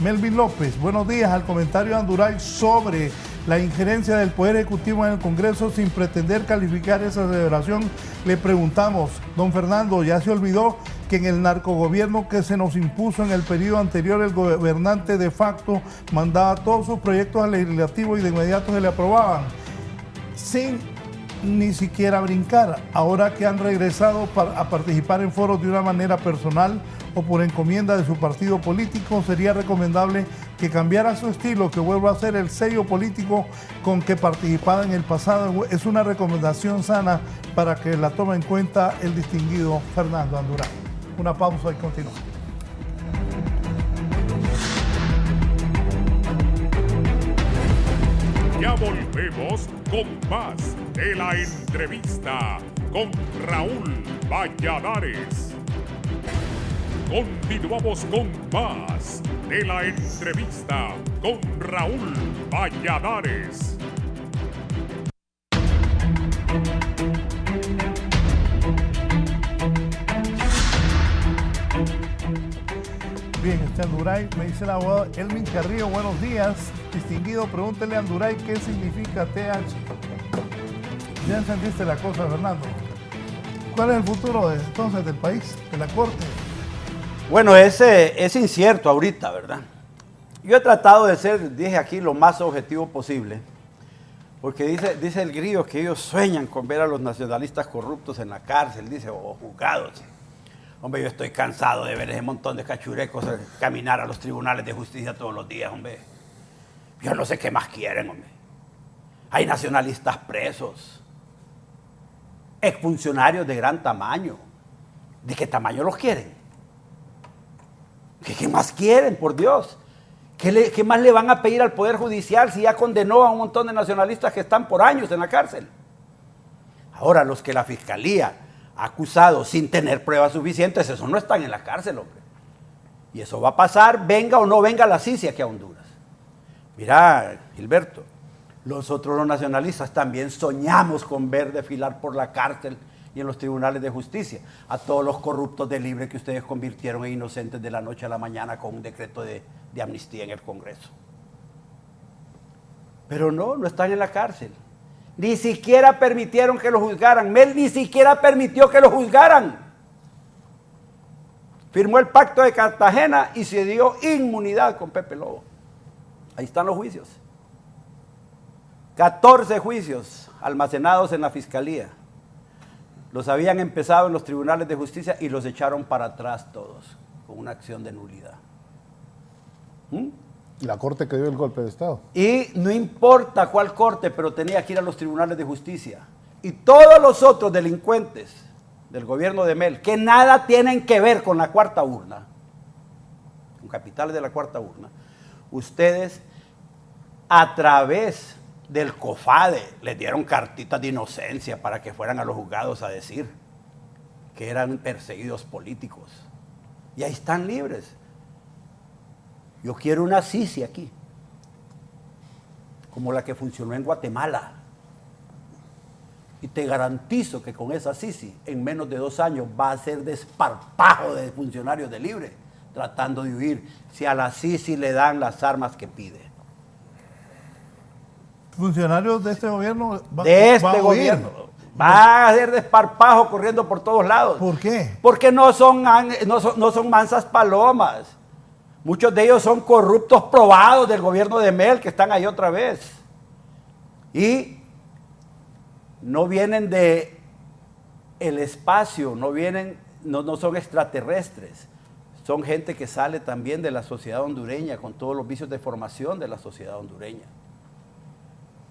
Melvin López, buenos días. Al comentario de Anduray sobre la injerencia del Poder Ejecutivo en el Congreso, sin pretender calificar esa celebración, le preguntamos, don Fernando, ¿ya se olvidó que en el narcogobierno que se nos impuso en el periodo anterior, el gobernante de facto mandaba todos sus proyectos al legislativo y de inmediato se le aprobaban, sin ni siquiera brincar? Ahora que han regresado a participar en foros de una manera personal o por encomienda de su partido político, sería recomendable que cambiara su estilo, que vuelva a ser el sello político con que participaba en el pasado. Es una recomendación sana para que la tome en cuenta el distinguido Fernando Anduray. Una pausa y continuamos. Ya volvemos con más de la entrevista con Raúl Valladares. Continuamos con más de la entrevista con Raúl Valladares. Bien, Anduray, me dice el abogado Elmin Carrillo, buenos días. Distinguido, pregúntele a Anduray qué significa TH. Ya entendiste la cosa, Fernando. ¿Cuál es el futuro entonces del país, de la Corte? Bueno, es incierto ahorita, ¿verdad? Yo he tratado de ser, dije aquí, lo más objetivo posible, porque dice el Grillo que ellos sueñan con ver a los nacionalistas corruptos en la cárcel, dice, o juzgados. Hombre, yo estoy cansado de ver ese montón de cachurecos caminar a los tribunales de justicia todos los días, hombre. Yo no sé qué más quieren, hombre. Hay nacionalistas presos, exfuncionarios de gran tamaño. ¿De qué tamaño los quieren? ¿Qué más quieren, por Dios? ¿Qué más le van a pedir al Poder Judicial si ya condenó a un montón de nacionalistas que están por años en la cárcel? Ahora, los que la Fiscalía ha acusado sin tener pruebas suficientes, esos no están en la cárcel, hombre. Y eso va a pasar, venga o no venga la CICI aquí a Honduras. Mira, Gilberto, nosotros los nacionalistas también soñamos con ver desfilar por la cárcel y en los tribunales de justicia a todos los corruptos de Libre que ustedes convirtieron en inocentes de la noche a la mañana con un decreto de amnistía en el Congreso. Pero no están en la cárcel. Ni siquiera permitieron que lo juzgaran. Mel ni siquiera permitió que lo juzgaran. Firmó el pacto de Cartagena y se dio inmunidad con Pepe Lobo. Ahí están los juicios. 14 juicios almacenados en la Fiscalía. Los habían empezado en los tribunales de justicia y los echaron para atrás todos, con una acción de nulidad. La Corte que dio el golpe de Estado. Y no importa cuál corte, pero tenía que ir a los tribunales de justicia. Y todos los otros delincuentes del gobierno de Mel, que nada tienen que ver con la cuarta urna, con capitales de la cuarta urna, ustedes a través del COFADE les dieron cartitas de inocencia para que fueran a los juzgados a decir que eran perseguidos políticos. Y ahí están libres. Yo quiero una CICI aquí, como la que funcionó en Guatemala. Y te garantizo que con esa CICI, en menos de 2 años, va a ser desparpajo de funcionarios de Libre, tratando de huir, si a la CICI le dan las armas que pide. Funcionarios de este gobierno gobierno va a ser desparpajo corriendo por todos lados. ¿Por qué? Porque no son mansas palomas. Muchos de ellos son corruptos probados del gobierno de Mel, que están ahí otra vez. Y no vienen de el espacio, no son extraterrestres, son gente que sale también de la sociedad hondureña, con todos los vicios de formación de la sociedad hondureña.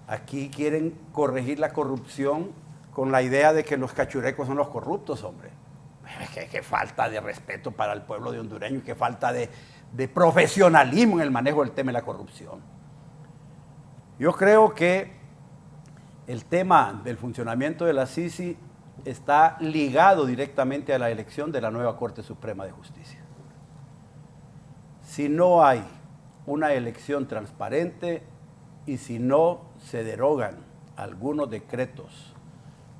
Aquí quieren corregir la corrupción con la idea de que los cachurecos son los corruptos, hombre. Qué falta de respeto para el pueblo de hondureño y qué falta de profesionalismo en el manejo del tema de la corrupción. Yo creo que el tema del funcionamiento de la CICI está ligado directamente a la elección de la nueva Corte Suprema de Justicia. Si no hay una elección transparente y si no se derogan algunos decretos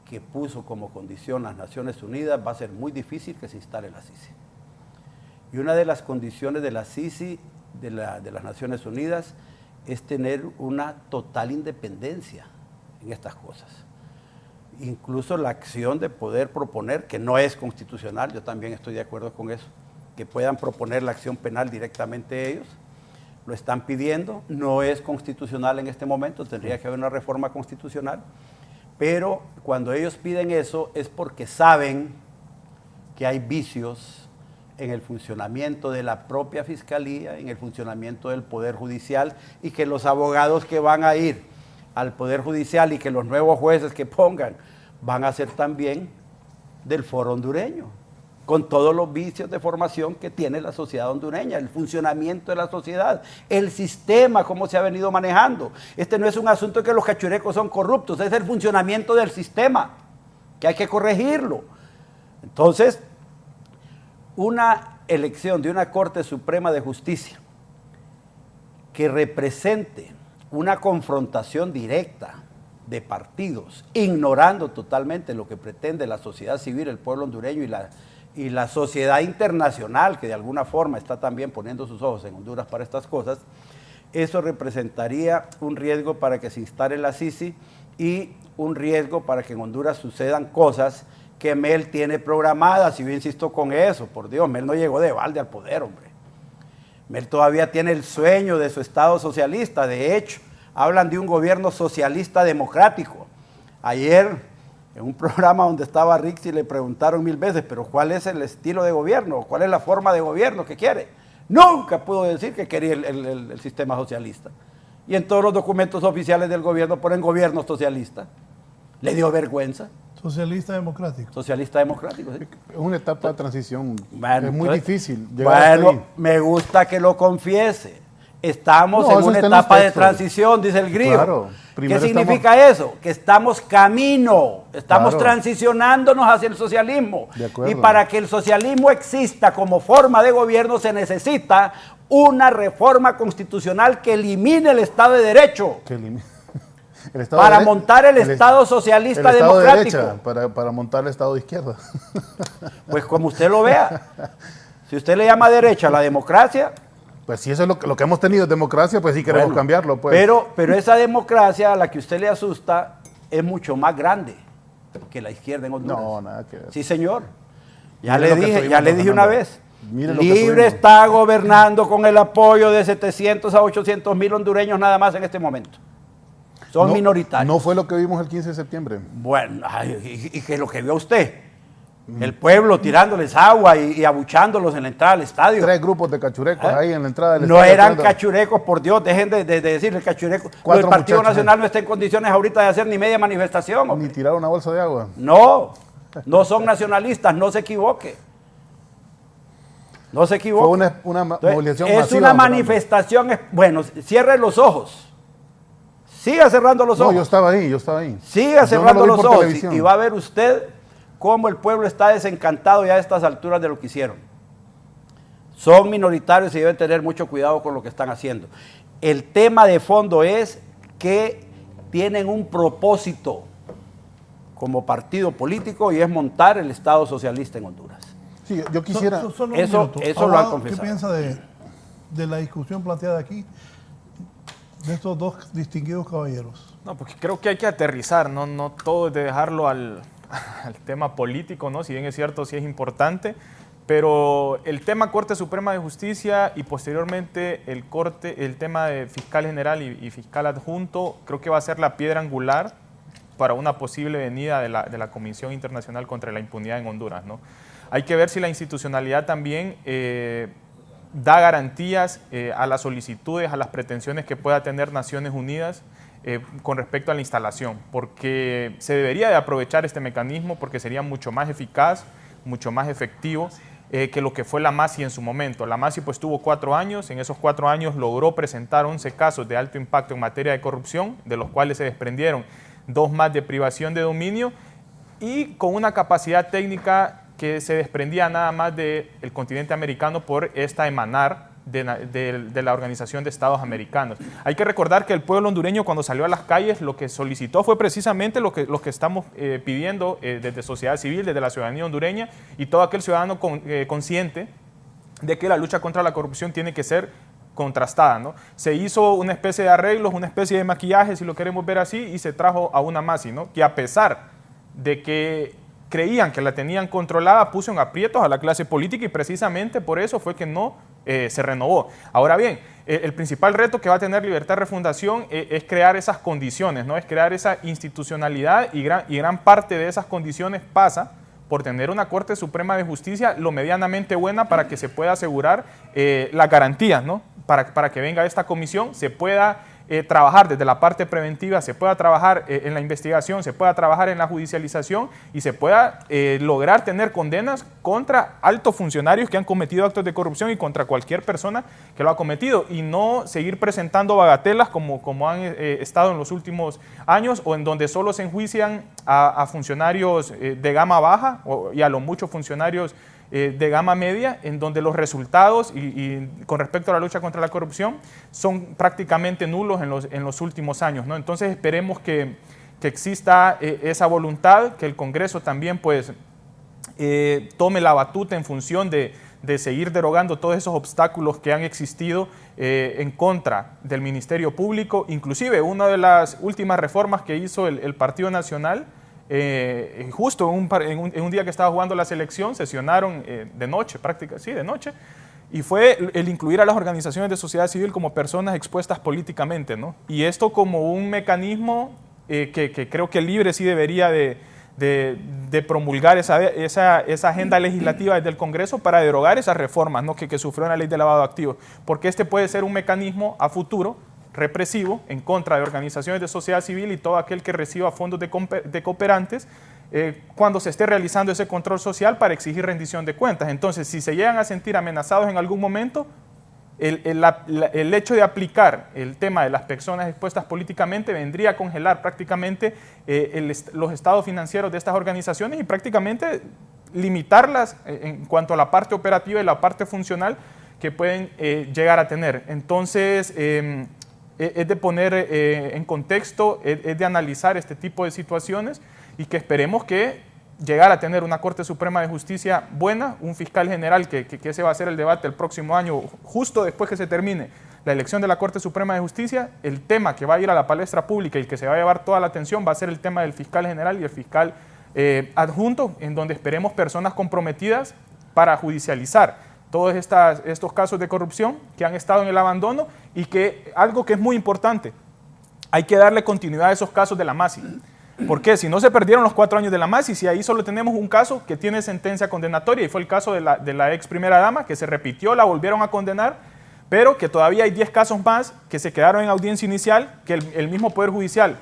que puso como condición las Naciones Unidas, va a ser muy difícil que se instale la CICI. Y una de las condiciones de la CICI, de las Naciones Unidas, es tener una total independencia en estas cosas. Incluso la acción de poder proponer, que no es constitucional, yo también estoy de acuerdo con eso, que puedan proponer la acción penal directamente ellos, lo están pidiendo, no es constitucional en este momento, tendría que haber una reforma constitucional, pero cuando ellos piden eso es porque saben que hay vicios en el funcionamiento de la propia Fiscalía, en el funcionamiento del Poder Judicial, y que los abogados que van a ir al Poder Judicial y que los nuevos jueces que pongan van a ser también del foro hondureño, con todos los vicios de formación que tiene la sociedad hondureña, el funcionamiento de la sociedad, el sistema, cómo se ha venido manejando. Este no es un asunto de que los cachurecos son corruptos, es el funcionamiento del sistema, que hay que corregirlo. Entonces, una elección de una Corte Suprema de Justicia que represente una confrontación directa de partidos, ignorando totalmente lo que pretende la sociedad civil, el pueblo hondureño y la sociedad internacional, que de alguna forma está también poniendo sus ojos en Honduras para estas cosas, eso representaría un riesgo para que se instale la CICI y un riesgo para que en Honduras sucedan cosas que Mel tiene programadas. Y yo insisto con eso, por Dios, Mel no llegó de balde al poder, hombre. Mel todavía tiene el sueño de su Estado socialista. De hecho, hablan de un gobierno socialista democrático. Ayer, en un programa donde estaba Rixi, le preguntaron 1000 veces, pero ¿cuál es el estilo de gobierno? ¿Cuál es la forma de gobierno que quiere? Nunca pudo decir que quería el sistema socialista. Y en todos los documentos oficiales del gobierno ponen gobierno socialista. Le dio vergüenza. Socialista democrático. Socialista democrático, sí. Es una etapa de transición. Bueno, es muy entonces, difícil llegar hasta ahí. me gusta que lo confiese. Estamos No, en eso una está en los etapa de textos. transición, dice el griego. Claro. ¿Qué Primero significa eso? Que estamos camino, estamos Claro. transicionándonos hacia el socialismo. De acuerdo. Y para que el socialismo exista como forma de gobierno se necesita una reforma constitucional que elimine el Estado de Derecho. El Estado Para de montar el Estado socialista el Estado de democrático. derecha, para montar el Estado de izquierda. Pues como usted lo vea. Si usted le llama derecha a la democracia, Pues si eso es lo que hemos tenido, democracia, pues sí queremos bueno, cambiarlo. Pues. pero esa democracia a la que usted le asusta es mucho más grande que la izquierda en Honduras. No, nada que ver. Sí, señor. Ya Mire le lo que dije, estuvimos una gobernando. vez. Mire lo que Libre estuvimos. está gobernando con el apoyo de 700 a 800 mil hondureños nada más en este momento. Son No, minoritarios. No fue lo que vimos el 15 de septiembre. Bueno, y que lo que vio usted. El pueblo tirándoles agua y abuchándolos en la entrada al estadio. 3 grupos de cachurecos ahí en la entrada del No estadio, eran tirando- cachurecos, por Dios, dejen de decirle cachurecos. 4 El Partido muchachos, Nacional no está en condiciones ahorita de hacer ni media manifestación. Ni Hombre. tirar una bolsa de agua. No, no son nacionalistas, no se equivoque. No se equivoque. Fue una Entonces, movilización es masiva. una don Fernando. manifestación, bueno, cierre los ojos. Siga cerrando los No, ojos. yo estaba ahí. Siga Yo cerrando no lo vi los por ojos televisión. y va a ver usted cómo el pueblo está desencantado ya a estas alturas de lo que hicieron. Son minoritarios y deben tener mucho cuidado con lo que están haciendo. El tema de fondo es que tienen un propósito como partido político y es montar el Estado socialista en Honduras. Sí, yo quisiera... Solo un Eso minuto. lo han Abogado, confesado. ¿qué piensa de la discusión planteada aquí de estos dos distinguidos caballeros? No, porque creo que hay que aterrizar, no todo es de dejarlo al tema político, ¿no? Si bien es cierto, sí es importante, pero el tema Corte Suprema de Justicia y posteriormente el tema de fiscal general y fiscal adjunto, creo que va a ser la piedra angular para una posible venida de la Comisión Internacional contra la Impunidad en Honduras, ¿no? Hay que ver si la institucionalidad también da garantías a las solicitudes, a las pretensiones que pueda tener Naciones Unidas con respecto a la instalación, porque se debería de aprovechar este mecanismo porque sería mucho más eficaz, mucho más efectivo que lo que fue la MASI en su momento. La MASI pues tuvo 4 años, en esos 4 años logró presentar 11 casos de alto impacto en materia de corrupción, de los cuales se desprendieron 2 más de privación de dominio y con una capacidad técnica que se desprendía nada más del continente americano por esta emanar de la Organización de Estados Americanos. Hay que recordar que el pueblo hondureño cuando salió a las calles lo que solicitó fue precisamente lo que estamos pidiendo desde sociedad civil, desde la ciudadanía hondureña y todo aquel ciudadano consciente de que la lucha contra la corrupción tiene que ser contrastada, ¿no? Se hizo una especie de arreglos, una especie de maquillaje, si lo queremos ver así, y se trajo a una MASI, ¿no? Que a pesar de que creían que la tenían controlada, puso en aprietos a la clase política y precisamente por eso fue que no se renovó. Ahora bien, el principal reto que va a tener Libertad Refundación es crear esas condiciones, ¿no? Es crear esa institucionalidad y gran parte de esas condiciones pasa por tener una Corte Suprema de Justicia lo medianamente buena para que se pueda asegurar las garantías, ¿no? Para que venga esta comisión, se pueda trabajar desde la parte preventiva, se pueda trabajar en la investigación, se pueda trabajar en la judicialización y se pueda lograr tener condenas contra altos funcionarios que han cometido actos de corrupción y contra cualquier persona que lo ha cometido y no seguir presentando bagatelas como han estado en los últimos años o en donde solo se enjuician a funcionarios de gama baja y a lo mucho funcionarios de gama media, en donde los resultados y con respecto a la lucha contra la corrupción son prácticamente nulos en los últimos años, ¿no? Entonces esperemos que exista esa voluntad, que el Congreso también pues tome la batuta en función de seguir derogando todos esos obstáculos que han existido en contra del Ministerio Público. Inclusive una de las últimas reformas que hizo el Partido Nacional, justo en un día que estaba jugando la selección, sesionaron de noche, de noche, y fue el incluir a las organizaciones de sociedad civil como personas expuestas políticamente, ¿no? Y esto como un mecanismo que creo que Libre sí debería de promulgar esa agenda legislativa desde el Congreso para derogar esas reformas, ¿no? que sufrió en la ley de lavado de activos, porque este puede ser un mecanismo a futuro represivo en contra de organizaciones de sociedad civil y todo aquel que reciba fondos de cooperantes cuando se esté realizando ese control social para exigir rendición de cuentas. Entonces, si se llegan a sentir amenazados en algún momento, el hecho de aplicar el tema de las personas expuestas políticamente vendría a congelar prácticamente los estados financieros de estas organizaciones y prácticamente limitarlas en cuanto a la parte operativa y la parte funcional que pueden llegar a tener. Entonces, es de poner en contexto, es de analizar este tipo de situaciones y que esperemos que llegar a tener una Corte Suprema de Justicia buena, un fiscal general, que ese va a ser el debate el próximo año, justo después que se termine la elección de la Corte Suprema de Justicia, el tema que va a ir a la palestra pública y que se va a llevar toda la atención va a ser el tema del fiscal general y el fiscal adjunto, en donde esperemos personas comprometidas para judicializar todos estos casos de corrupción que han estado en el abandono y que algo que es muy importante, hay que darle continuidad a esos casos de la MASI. ¿Por qué? Si no se perdieron los 4 años de la MASI, si ahí solo tenemos un caso que tiene sentencia condenatoria y fue el caso de la ex primera dama que se repitió, la volvieron a condenar, pero que todavía hay 10 casos más que se quedaron en audiencia inicial, que el mismo Poder Judicial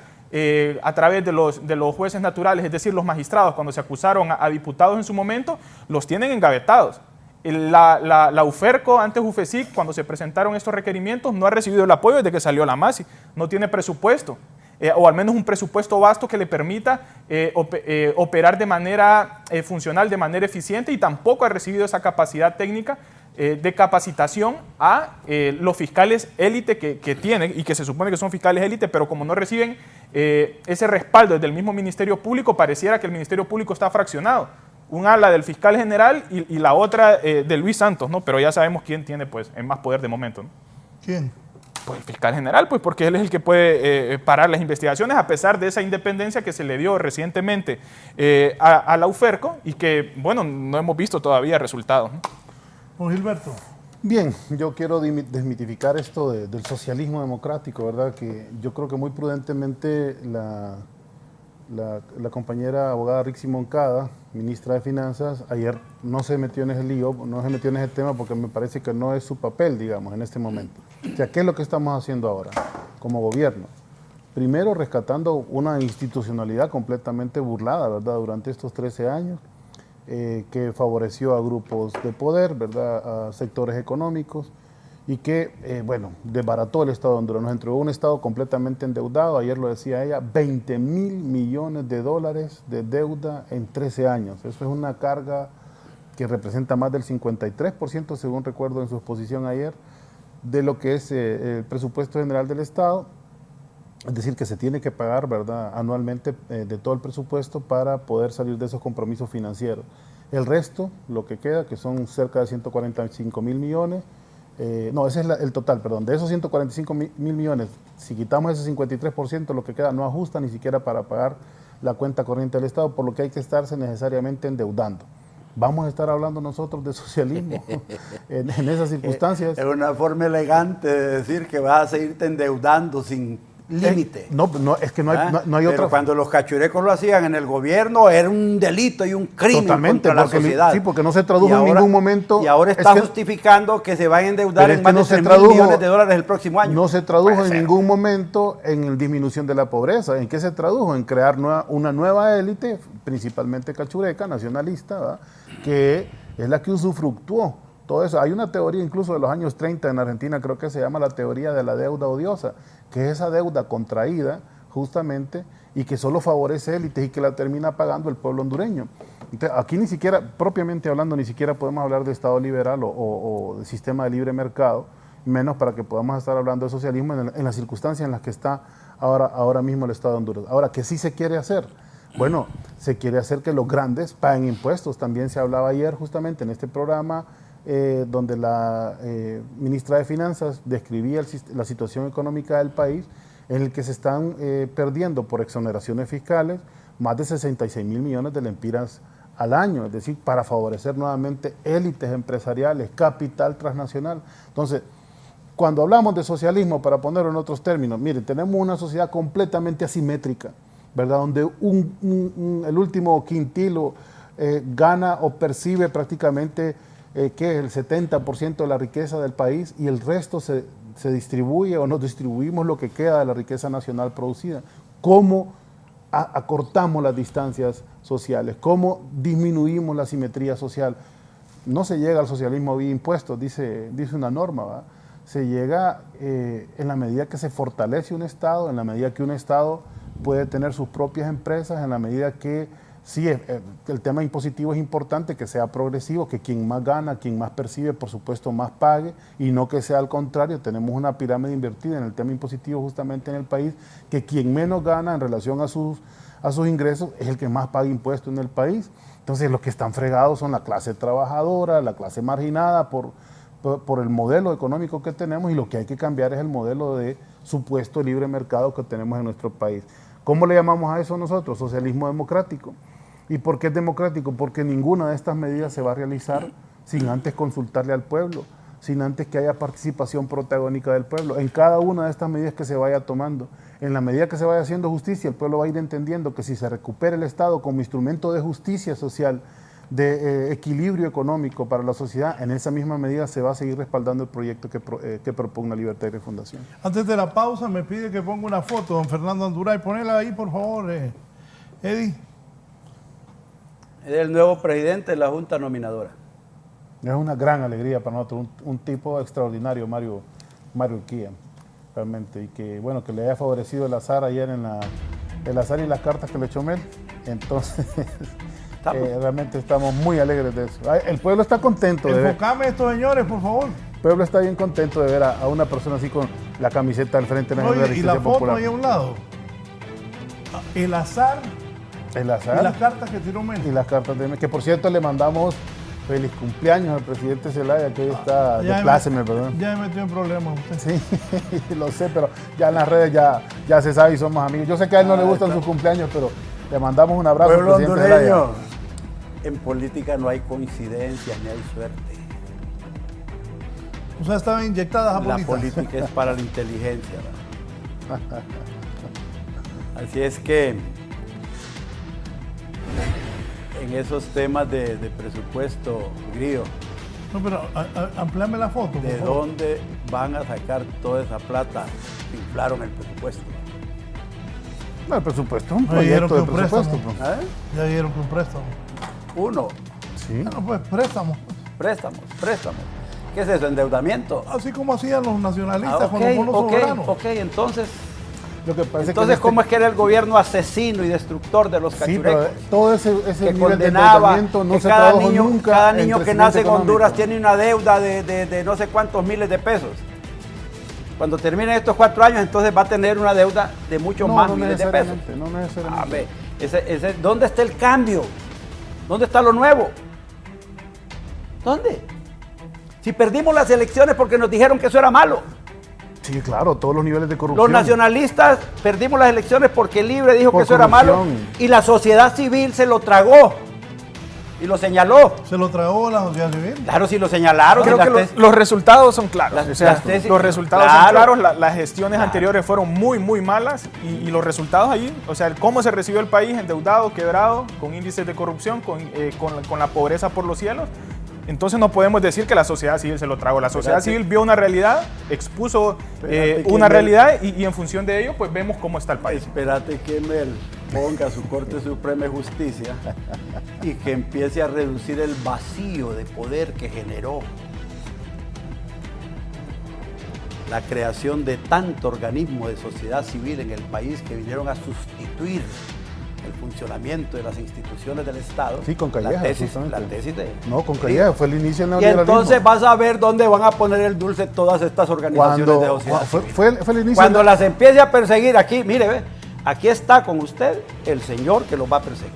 a través de los jueces naturales, es decir, los magistrados, cuando se acusaron a diputados en su momento, los tienen engavetados. La UFERCO, antes UFESIC, cuando se presentaron estos requerimientos, no ha recibido el apoyo desde que salió la MASI, no tiene presupuesto, o al menos un presupuesto vasto que le permita operar de manera funcional, de manera eficiente, y tampoco ha recibido esa capacidad técnica de capacitación a los fiscales élite que tienen y que se supone que son fiscales élite, pero como no reciben ese respaldo desde el mismo Ministerio Público, pareciera que el Ministerio Público está fraccionado. Un ala del fiscal general y la otra de Luis Santos, ¿no? Pero ya sabemos quién tiene pues más poder de momento, ¿no? ¿Quién? Pues el fiscal general, pues porque él es el que puede parar las investigaciones a pesar de esa independencia que se le dio recientemente a la UFERCO y que, bueno, no hemos visto todavía resultados, ¿no? Don Gilberto. Bien, yo quiero desmitificar esto del socialismo democrático, ¿verdad? Que yo creo que muy prudentemente la compañera abogada Rixi Moncada, ministra de Finanzas, ayer no se metió en ese lío, no se metió en ese tema porque me parece que no es su papel, digamos, en este momento. O sea, ¿qué es lo que estamos haciendo ahora como gobierno? Primero, rescatando una institucionalidad completamente burlada, ¿verdad?, durante estos 13 años, que favoreció a grupos de poder, ¿verdad?, a sectores económicos, y que, bueno, desbarató el Estado de Honduras, nos entregó un Estado completamente endeudado, ayer lo decía ella, 20 mil millones de dólares de deuda en 13 años. Eso es una carga que representa más del 53%, según recuerdo en su exposición ayer, de lo que es el presupuesto general del Estado, es decir, que se tiene que pagar, ¿verdad?, anualmente de todo el presupuesto para poder salir de esos compromisos financieros. El resto, lo que queda, que son cerca de 145 mil millones, no, ese es el total, perdón, de esos 145 mil millones, si quitamos ese 53%, lo que queda no ajusta ni siquiera para pagar la cuenta corriente del Estado, por lo que hay que estarse necesariamente endeudando. Vamos a estar hablando nosotros de socialismo en esas circunstancias. Es una forma elegante de decir que vas a seguirte endeudando sin límite. No, es que no hay otra. Pero cuando los cachurecos lo hacían en el gobierno era un delito y un crimen contra la sociedad. Sí, porque no se tradujo en ningún momento. Y ahora está justificando que se van a endeudar en más de 3.000 millones de dólares el próximo año. No se tradujo en ningún momento en disminución de la pobreza. ¿En qué se tradujo? En crear una nueva élite, principalmente cachureca, nacionalista, ¿verdad?, que es la que usufructuó todo eso. Hay una teoría incluso de los años 30 en Argentina, creo que se llama la teoría de la deuda odiosa, que es esa deuda contraída justamente y que solo favorece élites y que la termina pagando el pueblo hondureño. Entonces, aquí ni siquiera, propiamente hablando, ni siquiera podemos hablar de Estado liberal o de sistema de libre mercado, menos para que podamos estar hablando de socialismo en las circunstancias en las que está ahora mismo el Estado de Honduras. Ahora, ¿qué sí se quiere hacer? Bueno, se quiere hacer que los grandes paguen impuestos. También se hablaba ayer justamente en este programa donde la ministra de Finanzas describía la situación económica del país, en el que se están perdiendo por exoneraciones fiscales más de 66 mil millones de lempiras al año, es decir, para favorecer nuevamente élites empresariales, capital transnacional. Entonces, cuando hablamos de socialismo, para ponerlo en otros términos, miren, tenemos una sociedad completamente asimétrica, ¿verdad?, donde el último quintilo gana o percibe prácticamente que el 70% de la riqueza del país y el resto se distribuye o nos distribuimos lo que queda de la riqueza nacional producida. ¿Cómo acortamos las distancias sociales? ¿Cómo disminuimos la asimetría social? No se llega al socialismo vía impuestos, dice una norma, ¿verdad? Se llega en la medida que se fortalece un Estado, en la medida que un Estado puede tener sus propias empresas, en la medida que sí, el tema impositivo es importante, que sea progresivo, que quien más gana, quien más percibe, por supuesto, más pague, y no que sea al contrario. Tenemos una pirámide invertida en el tema impositivo justamente en el país, que quien menos gana en relación a sus ingresos es el que más paga impuestos en el país. Entonces, los que están fregados son la clase trabajadora, la clase marginada por el modelo económico que tenemos, y lo que hay que cambiar es el modelo de supuesto libre mercado que tenemos en nuestro país. ¿Cómo le llamamos a eso nosotros? Socialismo democrático. ¿Y por qué es democrático? Porque ninguna de estas medidas se va a realizar sin antes consultarle al pueblo, sin antes que haya participación protagónica del pueblo. En cada una de estas medidas que se vaya tomando, en la medida que se vaya haciendo justicia, el pueblo va a ir entendiendo que si se recupera el Estado como instrumento de justicia social, de equilibrio económico para la sociedad, en esa misma medida se va a seguir respaldando el proyecto que propugna Libertad y Refundación. Antes de la pausa me pide que ponga una foto, don Fernando Anduray. Ponela ahí, por favor, Eddie. Es el nuevo presidente de la Junta Nominadora. Es una gran alegría para nosotros, un tipo extraordinario, Mario Urquía, realmente, y que, bueno, que le haya favorecido el azar ayer el azar y las cartas que le echó Mel. Entonces... realmente estamos muy alegres de eso. El pueblo está contento de ver. Enfocame estos señores, por favor. El pueblo está bien contento de ver a una persona así con la camiseta al frente de la Oye, y la foto popular. Ahí a un lado. El azar. Y las cartas que tiró Mel. Y las cartas de Mel. Que por cierto le mandamos feliz cumpleaños al presidente Zelaya, que hoy está de pláceme, perdón. Ya me metió en problemas usted. Sí, lo sé, pero ya en las redes ya se sabe y somos amigos. Yo sé que a él no le gustan sus cumpleaños, pero le mandamos un abrazo pueblo al presidente Zelaya. En política no hay coincidencias ni hay suerte. O sea, estaban inyectadas a La política es para la inteligencia. Así es que en esos temas de presupuesto, Grillo, No, pero amplíame la foto. por ¿de favor. dónde van a sacar toda esa plata? Inflaron el presupuesto. No, el presupuesto, un No dijeron proyecto de que un préstamo. presupuesto. Pues. ¿Eh? Ya dijeron que un préstamo. Uno, Sí. Bueno, pues préstamo. préstamos. ¿Qué es eso? ¿Endeudamiento? Así como hacían los nacionalistas Ah, con los bonos soberanos. ok, entonces, Lo que pasa entonces es que ¿cómo es que era el gobierno asesino y destructor de los Sí, cachurecos? pero todo ese Que nivel de condenaba endeudamiento no que se cada tradujo niño, nunca cada en niño que crecimiento nace en Honduras económico. tiene una deuda de no sé cuántos miles de pesos. Cuando terminen estos 4 años, entonces va a tener una deuda de muchos No, más no miles de pesos. necesariamente, no necesariamente. A ver, ¿dónde está el cambio? ¿Dónde está lo nuevo? ¿Dónde? Si perdimos las elecciones porque nos dijeron que eso era malo. Sí, claro, todos los niveles de corrupción. Los nacionalistas perdimos las elecciones porque Libre dijo Por que eso era malo corrupción. y la sociedad civil se lo tragó y lo señaló. Se lo tragó la sociedad civil. Claro, si lo señalaron. Creo si que las tes- los resultados son claros. Las- O sea, las tesis- los resultados claro. son claros. Las gestiones Claro. anteriores fueron muy, muy malas y los resultados allí, o sea, cómo se recibió el país endeudado, quebrado, con índices de corrupción, con la pobreza por los cielos. Entonces no podemos decir que la sociedad civil se lo tragó. La sociedad Espérate. civil vio una realidad, expuso Espérate que una Mel- realidad y en función de ello, pues vemos cómo está el país. Espérate que Mel ponga su Corte Suprema de Justicia y que empiece a reducir el vacío de poder que generó la creación de tanto organismo de sociedad civil en el país que vinieron a sustituir el funcionamiento de las instituciones del Estado. Sí, con la Calleja, tesis, justamente. la tesis de... No, con Calleja, fue el inicio del Y neoliberalismo. entonces vas a ver dónde van a poner el dulce todas estas organizaciones de sociedad fue, civil. fue el inicio Cuando del- las empiece a perseguir aquí, mire, ve, aquí está con usted el señor que los va a perseguir.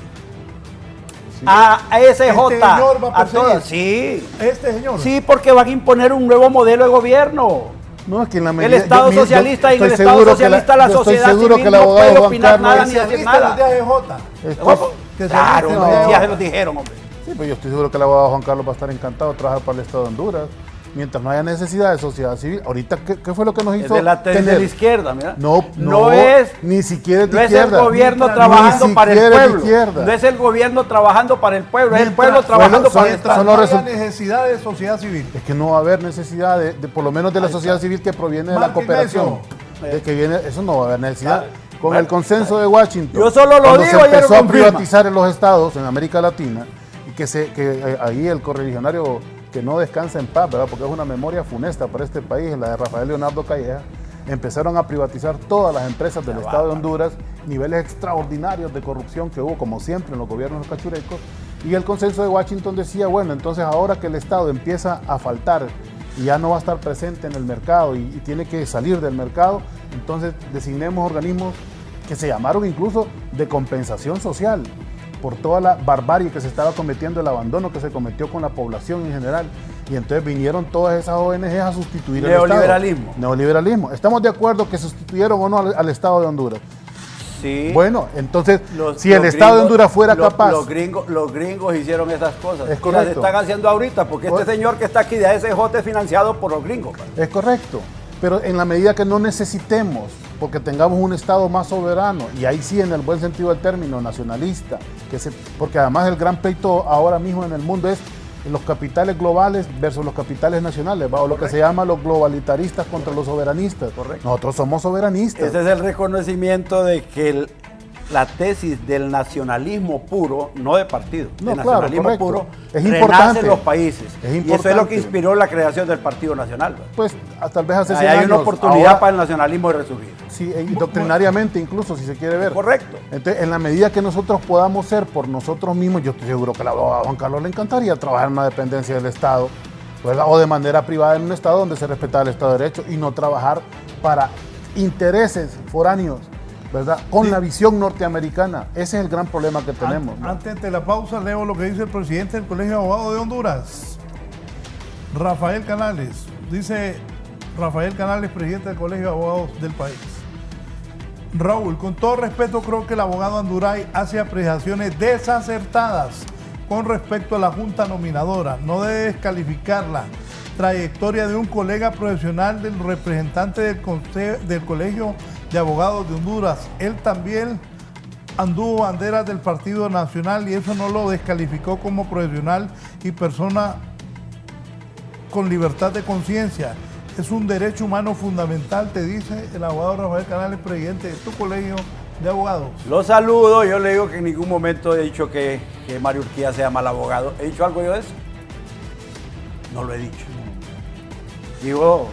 A SJ, Este señor va a a perseguir. todas, sí. Este señor. Sí, porque van a imponer un nuevo modelo de gobierno. No, es que en la El medida- Estado yo socialista y en el estoy Estado seguro que socialista la yo estoy sociedad seguro civil que el no abogado puede Juan opinar Carlos- nada ni hacer nada. de AGJ. Estoy- Que se Claro, viste no, de ya AGJ. se lo dijeron, hombre. Sí, pero yo estoy seguro que el abogado Juan Carlos va a estar encantado de trabajar para el Estado de Honduras. Mientras no haya necesidad de sociedad civil. Ahorita, ¿qué fue lo que nos Es hizo de la tesis de tener? la izquierda, mira. No es ni siquiera es de No es izquierda. el gobierno Ni trabajando para el siquiera es de pueblo. izquierda. No es el gobierno trabajando para el pueblo, es el Mientras- pueblo trabajando son- para el son- Estado. son los no haya result- necesidad de sociedad civil. Es que no va a haber necesidad de por lo menos de la sociedad civil que proviene de la Marquen cooperación. eso. De que viene, eso no va a haber necesidad. Con Bueno, el consenso de Washington. yo solo lo cuando digo se y él empezó lo a confirma. privatizar en los estados, en América Latina, y que ahí el correligionario que no descansa en paz, ¿verdad? Porque es una memoria funesta para este país, la de Rafael Leonardo Calleja, empezaron a privatizar todas las empresas del Estado de Honduras, niveles extraordinarios de corrupción que hubo, como siempre, en los gobiernos de los cachurecos, y el consenso de Washington decía, bueno, entonces ahora que el Estado empieza a faltar y ya no va a estar presente en el mercado y tiene que salir del mercado, entonces designemos organismos que se llamaron incluso de compensación social por toda la barbarie que se estaba cometiendo, el abandono que se cometió con la población en general. Y entonces vinieron todas esas ONGs a sustituir Neoliberalismo. el Estado. Neoliberalismo. ¿Estamos de acuerdo que sustituyeron o no al Estado de Honduras? Sí. Bueno, entonces, Los- si el los Estado de gringos- Honduras fuera capaz... Los gringos hicieron esas cosas. Es Y correcto. las están haciendo ahorita, porque este Pues- señor que está aquí de ASJ es financiado por los gringos. Es correcto, pero en la medida que no necesitemos, porque tengamos un Estado más soberano, y ahí sí en el buen sentido del término, nacionalista, porque además el gran pleito ahora mismo en el mundo es los capitales globales versus los capitales nacionales, ¿va? O lo que se llama los globalitaristas contra los soberanistas. Correcto. Nosotros somos soberanistas. Ese es el reconocimiento de que la tesis del nacionalismo puro, no de partido, No, del claro, nacionalismo correcto. puro, Es renace importante. en los países. Es Y eso es lo importante. que inspiró la creación del Partido Nacional. ¿verdad? Pues tal vez hace Ahí 100 hay años. una oportunidad ahora, para el nacionalismo de resurgir. sí, y doctrinariamente incluso, si se quiere ver. Correcto. Entonces, en la medida que nosotros podamos ser por nosotros mismos, yo estoy seguro que al abogado Juan Carlos le encantaría trabajar en una dependencia del Estado, ¿verdad? O de manera privada en un Estado donde se respeta el Estado de Derecho y no trabajar para intereses foráneos, ¿verdad? Con la visión norteamericana. Ese es el gran problema que tenemos. ¿no? Antes de la pausa leo lo que dice el presidente del Colegio de Abogados de Honduras, Rafael Canales. Dice Rafael Canales, presidente del Colegio de Abogados del país. Raúl, con todo respeto, creo que el abogado Anduray hace apreciaciones desacertadas con respecto a la Junta Nominadora. No debe descalificar la trayectoria de un colega profesional del representante del Colegio de Abogados de Honduras. Él también anduvo banderas del Partido Nacional y eso no lo descalificó como profesional y persona con libertad de conciencia. Es un derecho humano fundamental, te dice el abogado Rafael Canales, presidente de tu colegio de abogados. Lo saludo, yo le digo que en ningún momento he dicho que Mario Urquía sea mal abogado. ¿He dicho algo yo de eso? No lo he dicho. Digo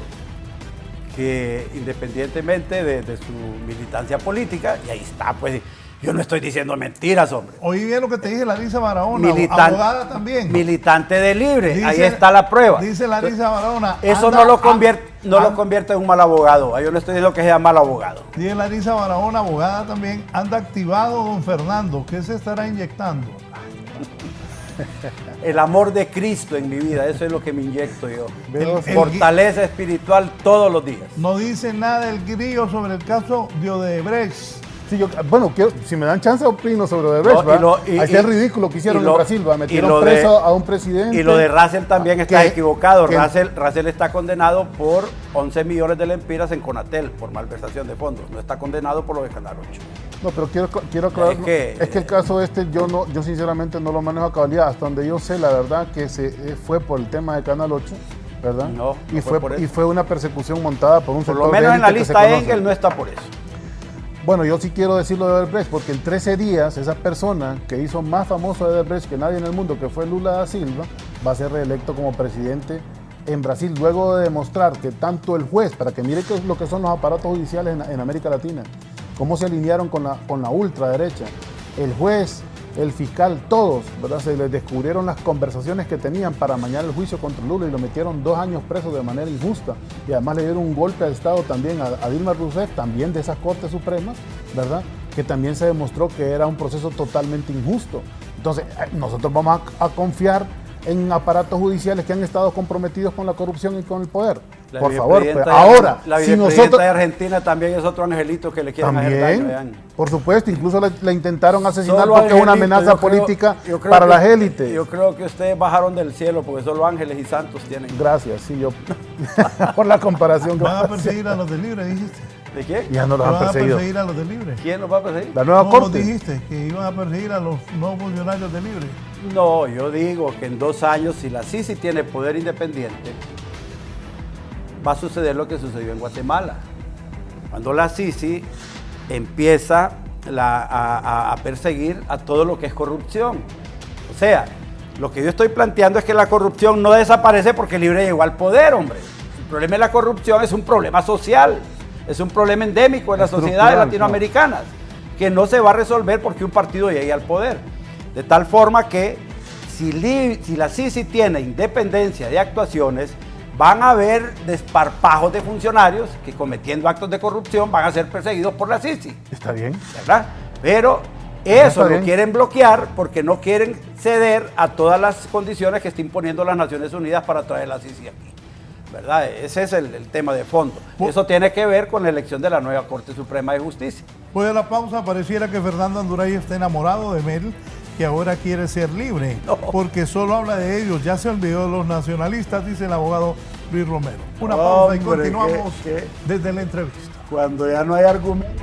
que independientemente de su militancia política, y ahí está, pues yo no estoy diciendo mentiras, hombre. Oí bien lo que te dije Larisa Barahona, abogada también. Militante de Libre, Dice, ahí está la prueba. Dice Larisa Barahona. Eso no lo convierte en un mal abogado. Yo no estoy diciendo que sea mal abogado. Dice Larisa Barahona, abogada también, anda activado don Fernando. ¿Qué se estará inyectando? El amor de Cristo en mi vida, eso es lo que me inyecto yo. Fortaleza espiritual todos los días. No dice nada el Grillo sobre el caso de Odebrecht. Sí, si me dan chance opino sobre Odebrecht, ahí está el ridículo que hicieron en Brasil, metieron preso a un presidente. Y lo de Russell también está equivocado. Russell está condenado por 11 millones de lempiras en Conatel por malversación de fondos. No está condenado por lo de Canal 8. No, pero quiero aclarar, es que el caso yo sinceramente no lo manejo a cabalidad. Hasta donde yo sé, la verdad, que fue por el tema de Canal 8, ¿verdad? No, y fue una persecución montada por un sector. Por lo menos en la lista Engel no está por eso. Bueno, yo sí quiero decirlo de Odebrecht, porque en 13 días esa persona que hizo más famoso a Odebrecht que nadie en el mundo, que fue Lula da Silva, va a ser reelecto como presidente en Brasil, luego de demostrar que tanto el juez, para que mire lo que son los aparatos judiciales en América Latina, cómo se alinearon con la ultraderecha, el juez, el fiscal, todos, ¿verdad? Se les descubrieron las conversaciones que tenían para amañar el juicio contra Lula y lo metieron 2 años preso de manera injusta. Y además le dieron un golpe de Estado también a Dilma Rousseff, también de esas Cortes Supremas, ¿verdad? Que también se demostró que era un proceso totalmente injusto. Entonces, nosotros vamos a confiar en aparatos judiciales que han estado comprometidos con la corrupción y con el poder. Por favor, pues, ahora, la vicepresidenta de Argentina también es otro angelito que le quieren hacer daño. Por supuesto, incluso le intentaron asociar porque es una amenaza política para las élites. Yo creo que ustedes bajaron del cielo porque solo ángeles y santos tienen. Gracias, sí, yo por la comparación que van a perseguir a los de Libre, dijiste. ¿De qué? Ya no los han perseguido. Van a perseguir a los de Libre. ¿Quién los va a perseguir? La nueva corte. dijiste que iban a perseguir a los nuevos funcionarios de Libre. No, yo digo que en 2 años, si la CICI tiene poder independiente, va a suceder lo que sucedió en Guatemala. Cuando la CICI empieza a perseguir a todo lo que es corrupción. O sea, lo que yo estoy planteando es que la corrupción no desaparece porque Libre llegó al poder, hombre. El problema de la corrupción es un problema social, es un problema endémico en las sociedades latinoamericanas, que no se va a resolver porque un partido llegue al poder. De tal forma que si la CICI tiene independencia de actuaciones, van a haber desparpajos de funcionarios que cometiendo actos de corrupción van a ser perseguidos por la CICI. Está bien. ¿Verdad? Pero eso lo quieren bloquear porque no quieren ceder a todas las condiciones que está imponiendo las Naciones Unidas para traer la CICI aquí. ¿Verdad? Ese es el tema de fondo. Eso tiene que ver con la elección de la nueva Corte Suprema de Justicia. Después de la pausa, pareciera que Fernando Anduray está enamorado de Mel, que ahora quiere ser libre, porque solo habla de ellos, ya se olvidó de los nacionalistas, dice el abogado Luis Romero. Una pausa y continuamos desde la entrevista. Cuando ya no hay argumento.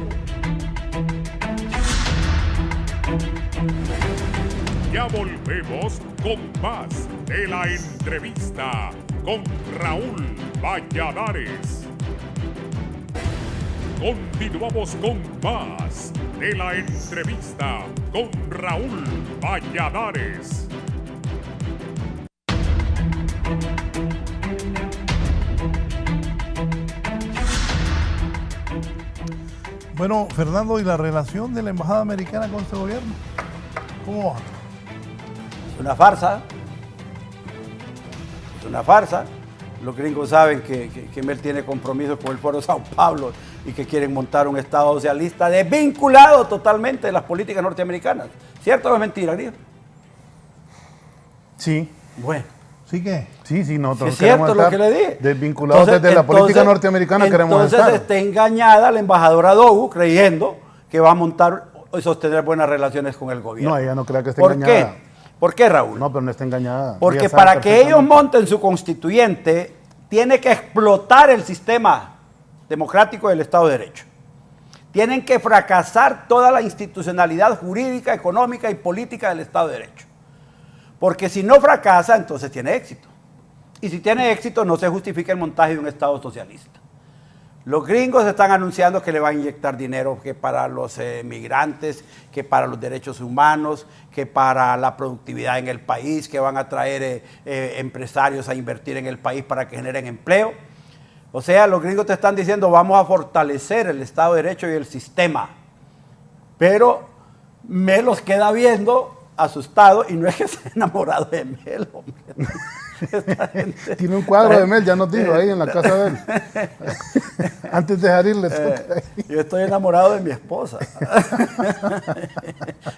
Ya volvemos con más de la entrevista con Raúl Valladares. Continuamos con más de la entrevista con Raúl Valladares. Bueno, Fernando, ¿y la relación de la embajada americana con este gobierno? ¿Cómo va? Es una farsa. Es una farsa. Los gringos saben que Mel tiene compromisos con el Foro Sao Paulo y que quieren montar un Estado socialista desvinculado totalmente de las políticas norteamericanas. ¿Cierto o es mentira, gringo? Sí. Bueno. ¿Sí qué? Sí, nosotros es cierto lo que le dije. Desvinculados desde la política norteamericana queremos estar. Entonces está engañada la embajadora Dogu creyendo que va a montar y sostener buenas relaciones con el gobierno. No, ella no cree que esté engañada. ¿Por qué? ¿Por qué, Raúl? No, pero no está engañada. Porque para que ellos monten su constituyente, tiene que explotar el sistema democrático del Estado de Derecho. Tienen que fracasar toda la institucionalidad jurídica, económica y política del Estado de Derecho. Porque si no fracasa, entonces tiene éxito. Y si tiene éxito, no se justifica el montaje de un Estado socialista. Los gringos están anunciando que le van a inyectar dinero que para los migrantes, que para los derechos humanos, que para la productividad en el país, que van a traer empresarios a invertir en el país para que generen empleo. O sea, los gringos te están diciendo vamos a fortalecer el Estado de Derecho y el sistema. Pero me los queda viendo asustado y no es que esté enamorado de Mel, hombre. Tiene un cuadro de Mel, ya nos dijo ahí en la casa de él. Antes de Jarir Yo estoy enamorado de mi esposa.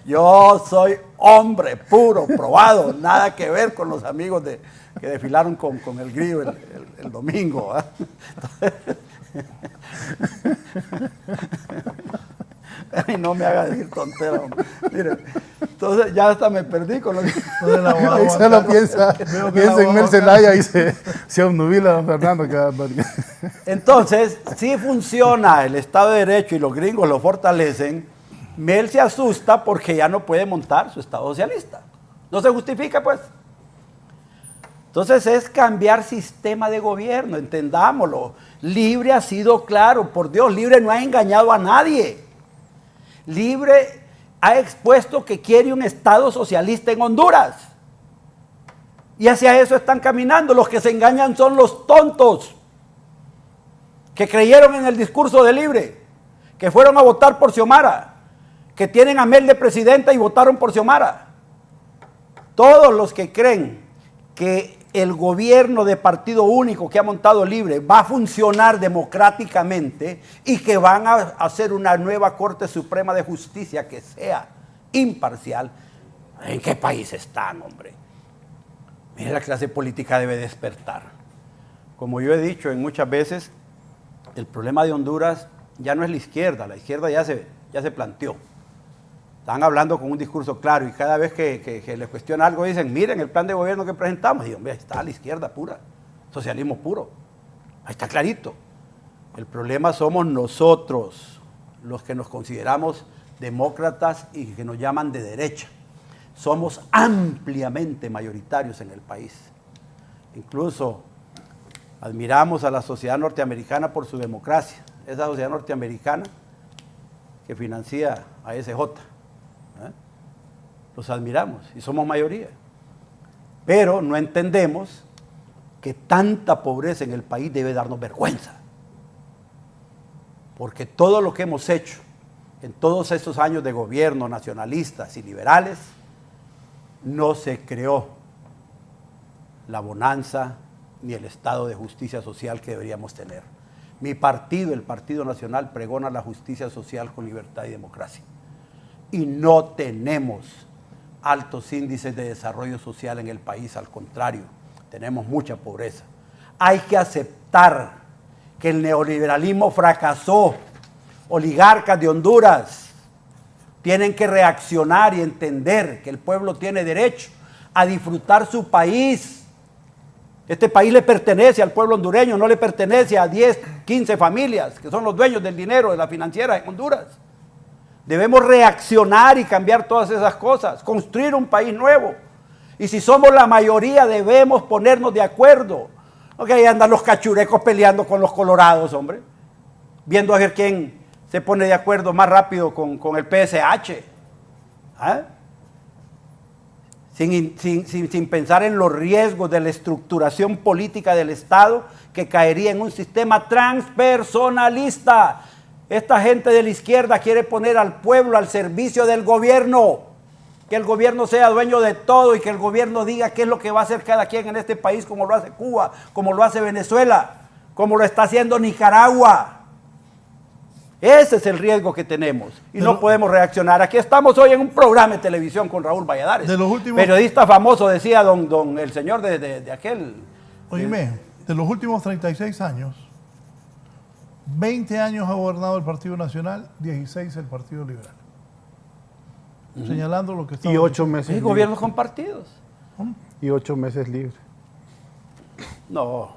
Yo soy hombre puro, probado, nada que ver con los amigos que desfilaron con el grillo el domingo. Ay, no me haga decir tonteras, hombre. Mire, entonces ya hasta me perdí con lo que... Ahí solo piensa en Mel Zelaya y se obnubila don Fernando. Entonces, si funciona el Estado de Derecho y los gringos lo fortalecen, Mel se asusta porque ya no puede montar su Estado socialista. No se justifica, pues. Entonces es cambiar sistema de gobierno, entendámoslo. Libre ha sido claro, por Dios, Libre no ha engañado a nadie. Libre ha expuesto que quiere un Estado socialista en Honduras. Y hacia eso están caminando. Los que se engañan son los tontos que creyeron en el discurso de Libre, que fueron a votar por Xiomara, que tienen a Mel de presidenta y votaron por Xiomara. Todos los que creen que el gobierno de partido único que ha montado Libre va a funcionar democráticamente y que van a hacer una nueva Corte Suprema de Justicia que sea imparcial, ¿en qué país están, hombre? Mira, la clase política debe despertar. Como yo he dicho en muchas veces, el problema de Honduras ya no es la izquierda ya se planteó. Están hablando con un discurso claro y cada vez que les cuestiona algo dicen, miren el plan de gobierno que presentamos. Y hombre, ahí está la izquierda pura, socialismo puro. Ahí está clarito. El problema somos nosotros, los que nos consideramos demócratas y que nos llaman de derecha. Somos ampliamente mayoritarios en el país. Incluso admiramos a la sociedad norteamericana por su democracia. Esa sociedad norteamericana que financia a SJ. Los admiramos y somos mayoría. Pero no entendemos que tanta pobreza en el país debe darnos vergüenza. Porque todo lo que hemos hecho en todos estos años de gobierno nacionalistas y liberales, no se creó la bonanza ni el estado de justicia social que deberíamos tener. Mi partido, el Partido Nacional, pregona la justicia social con libertad y democracia. Y no tenemos altos índices de desarrollo social en el país, al contrario, tenemos mucha pobreza. Hay que aceptar que el neoliberalismo fracasó. Oligarcas de Honduras tienen que reaccionar y entender que el pueblo tiene derecho a disfrutar su país. Este país le pertenece al pueblo hondureño, no le pertenece a 10, 15 familias que son los dueños del dinero de la financiera en Honduras. Debemos reaccionar y cambiar todas esas cosas, construir un país nuevo. Y si somos la mayoría, debemos ponernos de acuerdo. Ok, ahí andan los cachurecos peleando con los colorados, hombre. Viendo a ver quién se pone de acuerdo más rápido con el PSH. ¿Ah? Sin pensar en los riesgos de la estructuración política del Estado que caería en un sistema transpersonalista. Esta gente de la izquierda quiere poner al pueblo al servicio del gobierno, que el gobierno sea dueño de todo y que el gobierno diga qué es lo que va a hacer cada quien en este país, como lo hace Cuba, como lo hace Venezuela, como lo está haciendo Nicaragua. Ese es el riesgo que tenemos y no podemos reaccionar. Aquí estamos hoy en un programa de televisión con Raúl Valladares, periodista famoso, decía el señor de aquel. Oíme, de los últimos 36 años, 20 años ha gobernado el Partido Nacional, 16 el Partido Liberal. Señalando lo que está. Y 8 meses. ¿Y gobiernos compartidos? Y 8 meses libre. No,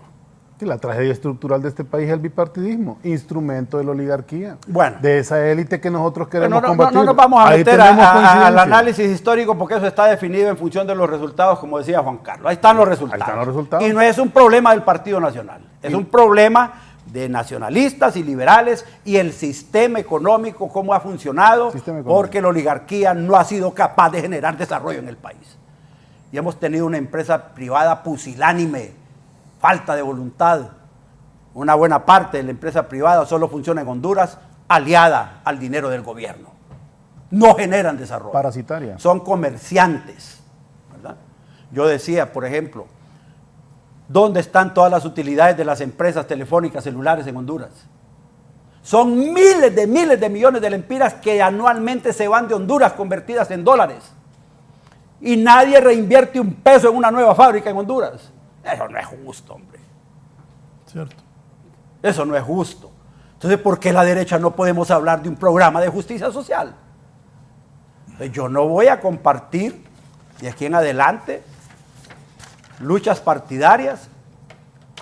Que la tragedia estructural de este país es el bipartidismo, instrumento de la oligarquía, Bueno. de esa élite que nosotros queremos combatir. No nos vamos a Ahí meter tenemos al coincidencia. análisis histórico porque eso está definido en función de los resultados, como decía Juan Carlos. Ahí están los resultados. Ahí están los resultados. Y no es un problema del Partido Nacional, es un problema de nacionalistas y liberales y el sistema económico, cómo ha funcionado, porque la oligarquía no ha sido capaz de generar desarrollo en el país. Y hemos tenido una empresa privada pusilánime, falta de voluntad. Una buena parte de la empresa privada solo funciona en Honduras, aliada al dinero del gobierno. No generan desarrollo. Parasitaria. Son comerciantes, ¿verdad? Yo decía, por ejemplo, ¿dónde están todas las utilidades de las empresas telefónicas celulares en Honduras? Son miles de millones de lempiras que anualmente se van de Honduras convertidas en dólares. Y nadie reinvierte un peso en una nueva fábrica en Honduras. Eso no es justo, hombre. Cierto. Eso no es justo. Entonces, ¿por qué la derecha no podemos hablar de un programa de justicia social? Yo no voy a compartir de aquí en adelante luchas partidarias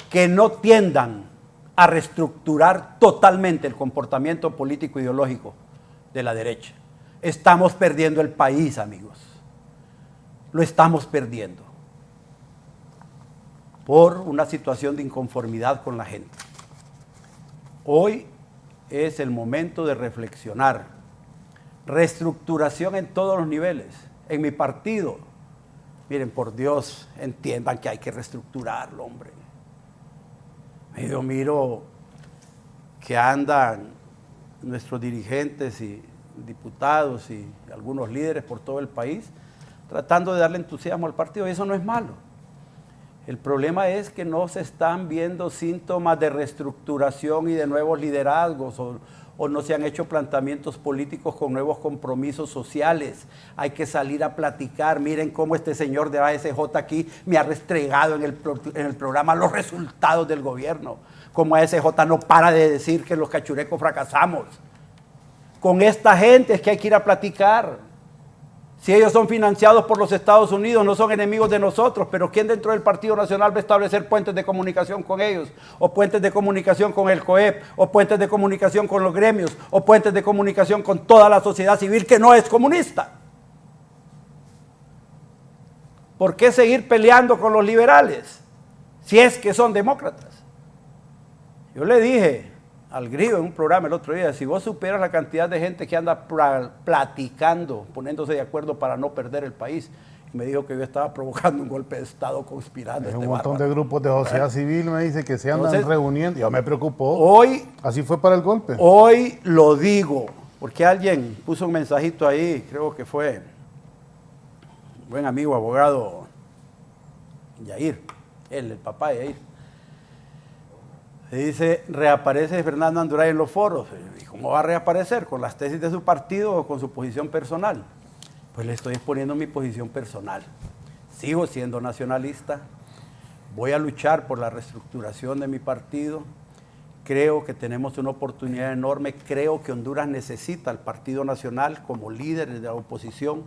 que no tiendan a reestructurar totalmente el comportamiento político e ideológico de la derecha. Estamos perdiendo el país, amigos. Lo estamos perdiendo por una situación de inconformidad con la gente. Hoy es el momento de reflexionar. Reestructuración en todos los niveles. En mi partido, miren, por Dios, entiendan que hay que reestructurarlo, hombre. Yo miro que andan nuestros dirigentes y diputados y algunos líderes por todo el país tratando de darle entusiasmo al partido, y eso no es malo. El problema es que no se están viendo síntomas de reestructuración y de nuevos liderazgos o no se han hecho planteamientos políticos con nuevos compromisos sociales. Hay que salir a platicar. Miren cómo este señor de ASJ aquí me ha restregado en el programa los resultados del gobierno. Como ASJ no para de decir que los cachurecos fracasamos. Con esta gente es que hay que ir a platicar. Si ellos son financiados por los Estados Unidos, no son enemigos de nosotros, pero ¿quién dentro del Partido Nacional va a establecer puentes de comunicación con ellos? O puentes de comunicación con el COEP, o puentes de comunicación con los gremios, o puentes de comunicación con toda la sociedad civil que no es comunista. ¿Por qué seguir peleando con los liberales si es que son demócratas? Yo le dije al Grillo en un programa el otro día, si vos supieras la cantidad de gente que anda platicando, poniéndose de acuerdo para no perder el país, y me dijo que yo estaba provocando un golpe de Estado conspirando. Hay un montón de grupos de sociedad civil, me dice, que se andan reuniendo. Yo me preocupó. Hoy, así fue para el golpe. Hoy lo digo, porque alguien puso un mensajito ahí, creo que fue un buen amigo abogado Yair, el papá de Yair. Dice, reaparece Fernando Anduray en los foros. ¿Y cómo va a reaparecer? ¿Con las tesis de su partido o con su posición personal? Pues le estoy exponiendo mi posición personal. Sigo siendo nacionalista. Voy a luchar por la reestructuración de mi partido. Creo que tenemos una oportunidad enorme. Creo que Honduras necesita al Partido Nacional como líder de la oposición.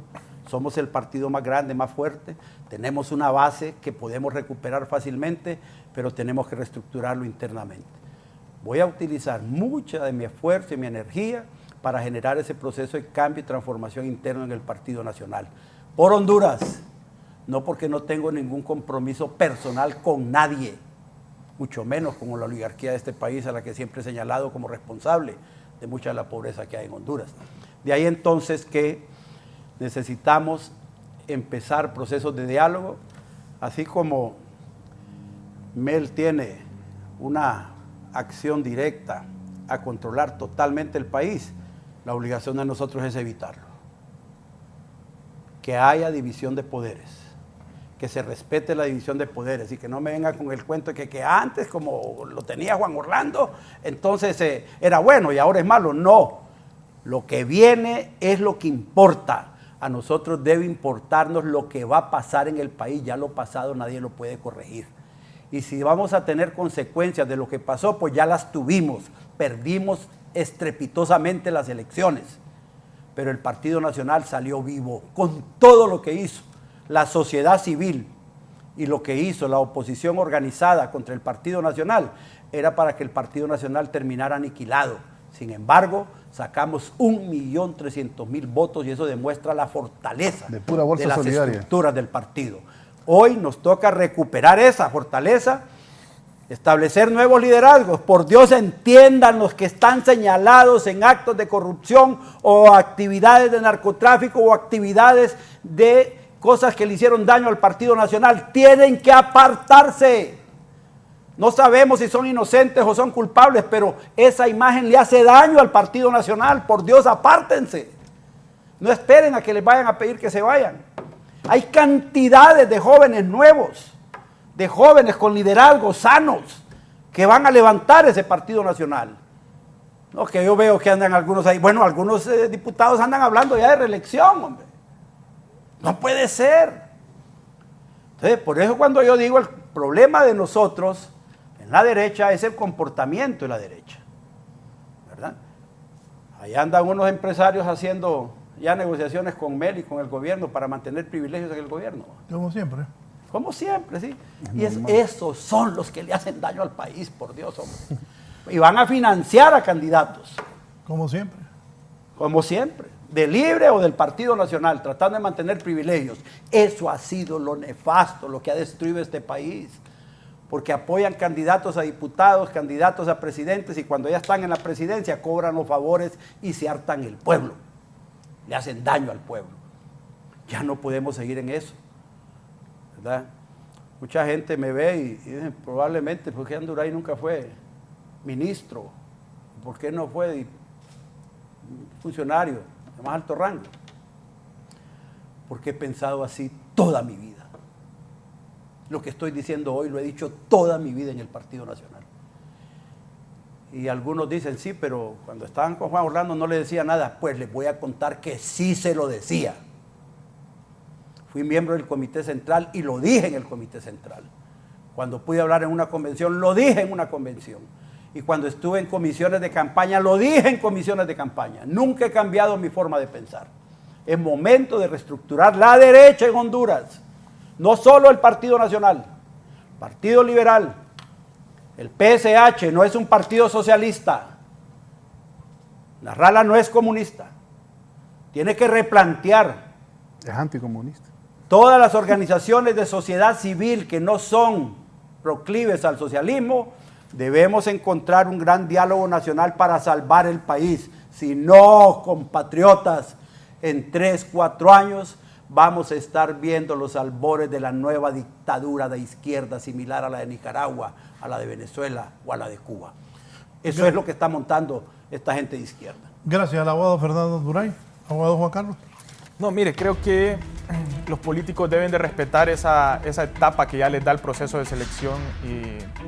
Somos el partido más grande, más fuerte. Tenemos una base que podemos recuperar fácilmente, pero tenemos que reestructurarlo internamente. Voy a utilizar mucha de mi esfuerzo y mi energía para generar ese proceso de cambio y transformación interno en el Partido Nacional. Por Honduras, no porque no tengo ningún compromiso personal con nadie, mucho menos con la oligarquía de este país a la que siempre he señalado como responsable de mucha de la pobreza que hay en Honduras. De ahí entonces que necesitamos empezar procesos de diálogo, así como Mel tiene una acción directa a controlar totalmente el país, la obligación de nosotros es evitarlo. Que haya división de poderes, que se respete la división de poderes y que no me venga con el cuento de que antes, como lo tenía Juan Orlando, entonces era bueno y ahora es malo. No, lo que viene es lo que importa. A nosotros debe importarnos lo que va a pasar en el país. Ya lo pasado nadie lo puede corregir. Y si vamos a tener consecuencias de lo que pasó, pues ya las tuvimos. Perdimos estrepitosamente las elecciones. Pero el Partido Nacional salió vivo con todo lo que hizo. La sociedad civil y lo que hizo la oposición organizada contra el Partido Nacional era para que el Partido Nacional terminara aniquilado. Sin embargo, sacamos 1.300.000 votos y eso demuestra la fortaleza de pura bolsa de las solidaria. estructuras del partido. Hoy nos toca recuperar esa fortaleza, establecer nuevos liderazgos. Por Dios, entiendan los que están señalados en actos de corrupción o actividades de narcotráfico o actividades de cosas que le hicieron daño al Partido Nacional. Tienen que apartarse. No sabemos si son inocentes o son culpables, pero esa imagen le hace daño al Partido Nacional. Por Dios, apártense. No esperen a que les vayan a pedir que se vayan. Hay cantidades de jóvenes nuevos, de jóvenes con liderazgos sanos, que van a levantar ese Partido Nacional. No, que yo veo que andan algunos ahí. Bueno, algunos diputados andan hablando ya de reelección, hombre. No puede ser. Entonces, por eso cuando yo digo el problema de nosotros en la derecha es el comportamiento de la derecha, ¿verdad? Allá andan unos empresarios haciendo ya negociaciones con Mel y con el gobierno para mantener privilegios en el gobierno. Como siempre. Como siempre, sí. Y esos son los que le hacen daño al país, por Dios, hombre. Y van a financiar a candidatos. Como siempre. Como siempre. De Libre o del Partido Nacional, tratando de mantener privilegios. Eso ha sido lo nefasto, lo que ha destruido este país. Porque apoyan candidatos a diputados, candidatos a presidentes, y cuando ya están en la presidencia cobran los favores y se hartan el pueblo. Le hacen daño al pueblo. Ya no podemos seguir en eso, ¿verdad? Mucha gente me ve y dicen, probablemente, ¿por qué Anduray nunca fue ministro? ¿Por qué no fue funcionario de más alto rango? Porque he pensado así toda mi vida. Lo que estoy diciendo hoy lo he dicho toda mi vida en el Partido Nacional. Y algunos dicen, sí, pero cuando estaban con Juan Orlando no le decía nada. Pues les voy a contar que sí se lo decía. Fui miembro del Comité Central y lo dije en el Comité Central. Cuando pude hablar en una convención, lo dije en una convención. Y cuando estuve en comisiones de campaña, lo dije en comisiones de campaña. Nunca he cambiado mi forma de pensar. Es momento de reestructurar la derecha en Honduras. No solo el Partido Nacional, Partido Liberal, el PSH no es un partido socialista. Narrala no es comunista. Tiene que replantear. Es anticomunista. Todas las organizaciones de sociedad civil que no son proclives al socialismo, debemos encontrar un gran diálogo nacional para salvar el país. Si no, compatriotas, en 3, 4 años vamos a estar viendo los albores de la nueva dictadura de izquierda similar a la de Nicaragua, a la de Venezuela o a la de Cuba. Eso es lo que está montando esta gente de izquierda. Gracias al abogado Fernando Anduray. Abogado Juan Carlos. No, mire, creo que los políticos deben de respetar esa etapa que ya les da el proceso de selección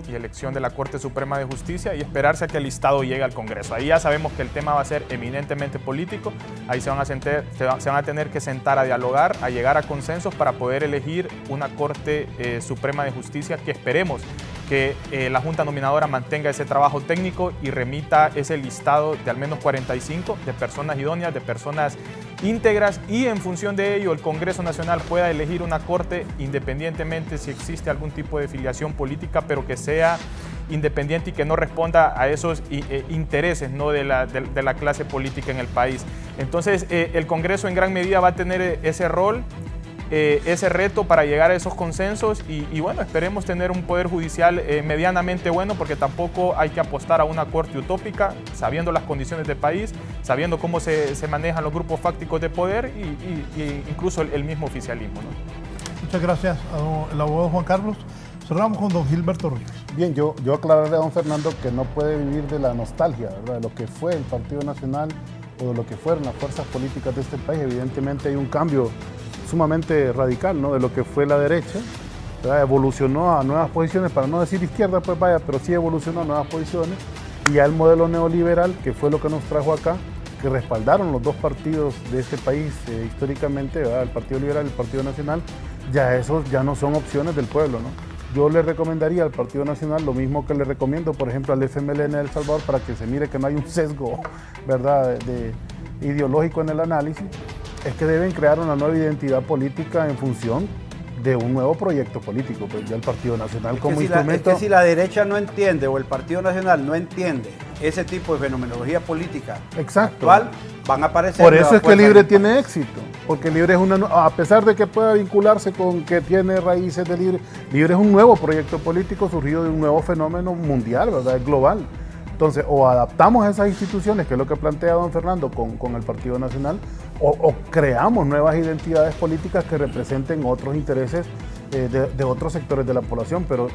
y elección de la Corte Suprema de Justicia y esperarse a que el listado llegue al Congreso. Ahí ya sabemos que el tema va a ser eminentemente político. Ahí se van a tener que sentar a dialogar, a llegar a consensos para poder elegir una Corte Suprema de Justicia que esperemos que la Junta Nominadora mantenga ese trabajo técnico y remita ese listado de al menos 45 de personas idóneas, de personas íntegras, y en función de ello el Congreso Nacional pueda elegir una corte independientemente si existe algún tipo de filiación política, pero que sea independiente y que no responda a esos intereses, ¿no?, de la clase política en el país. Entonces el Congreso en gran medida va a tener ese rol, ese reto para llegar a esos consensos y bueno, esperemos tener un poder judicial medianamente bueno, porque tampoco hay que apostar a una corte utópica, sabiendo las condiciones del país, sabiendo cómo se manejan los grupos fácticos de poder y incluso el mismo oficialismo, ¿no? Muchas gracias al abogado Juan Carlos. Cerramos con don Gilberto Ríos. Bien, yo aclararé a don Fernando que no puede vivir de la nostalgia, ¿verdad?, de lo que fue el Partido Nacional o de lo que fueron las fuerzas políticas de este país. Evidentemente hay un cambio sumamente radical, ¿no?, de lo que fue la derecha, ¿verdad? Evolucionó a nuevas posiciones, para no decir izquierda, pues vaya, pero sí evolucionó a nuevas posiciones, y ya el modelo neoliberal, que fue lo que nos trajo acá, que respaldaron los dos partidos de este país históricamente, ¿verdad?, el Partido Liberal y el Partido Nacional, ya esos ya no son opciones del pueblo, ¿no? Yo le recomendaría al Partido Nacional lo mismo que le recomiendo, por ejemplo, al FMLN de El Salvador, para que se mire que no hay un sesgo, ¿verdad?, ideológico en el análisis. Es que deben crear una nueva identidad política en función de un nuevo proyecto político, pues ya el Partido Nacional como es instrumento... que si la derecha no entiende o el Partido Nacional no entiende ese tipo de fenomenología política actual, van a aparecer... Por eso es que Libre tiene éxito, porque Libre es a pesar de que pueda vincularse con que tiene raíces de Libre, Libre es un nuevo proyecto político surgido de un nuevo fenómeno mundial, ¿verdad? Global. Entonces, o adaptamos a esas instituciones, que es lo que plantea don Fernando con el Partido Nacional, o creamos nuevas identidades políticas que representen otros intereses de otros sectores de la población, pero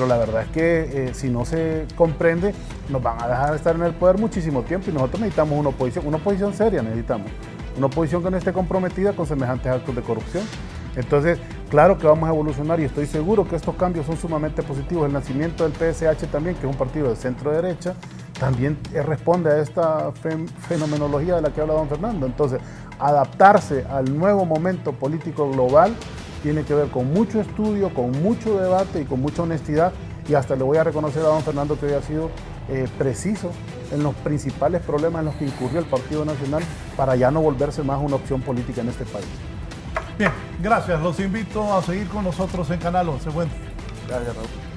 la verdad es que si no se comprende, nos van a dejar de estar en el poder muchísimo tiempo y nosotros necesitamos una oposición seria, necesitamos una oposición que no esté comprometida con semejantes actos de corrupción. Entonces, claro que vamos a evolucionar y estoy seguro que estos cambios son sumamente positivos. El nacimiento del PSH también, que es un partido de centro-derecha, también responde a esta fenomenología de la que habla don Fernando. Entonces, adaptarse al nuevo momento político global tiene que ver con mucho estudio, con mucho debate y con mucha honestidad. Y hasta le voy a reconocer a don Fernando que hoy ha sido preciso en los principales problemas en los que incurrió el Partido Nacional para ya no volverse más una opción política en este país. Bien, gracias. Los invito a seguir con nosotros en Canal 11. Bueno. Gracias, Raúl.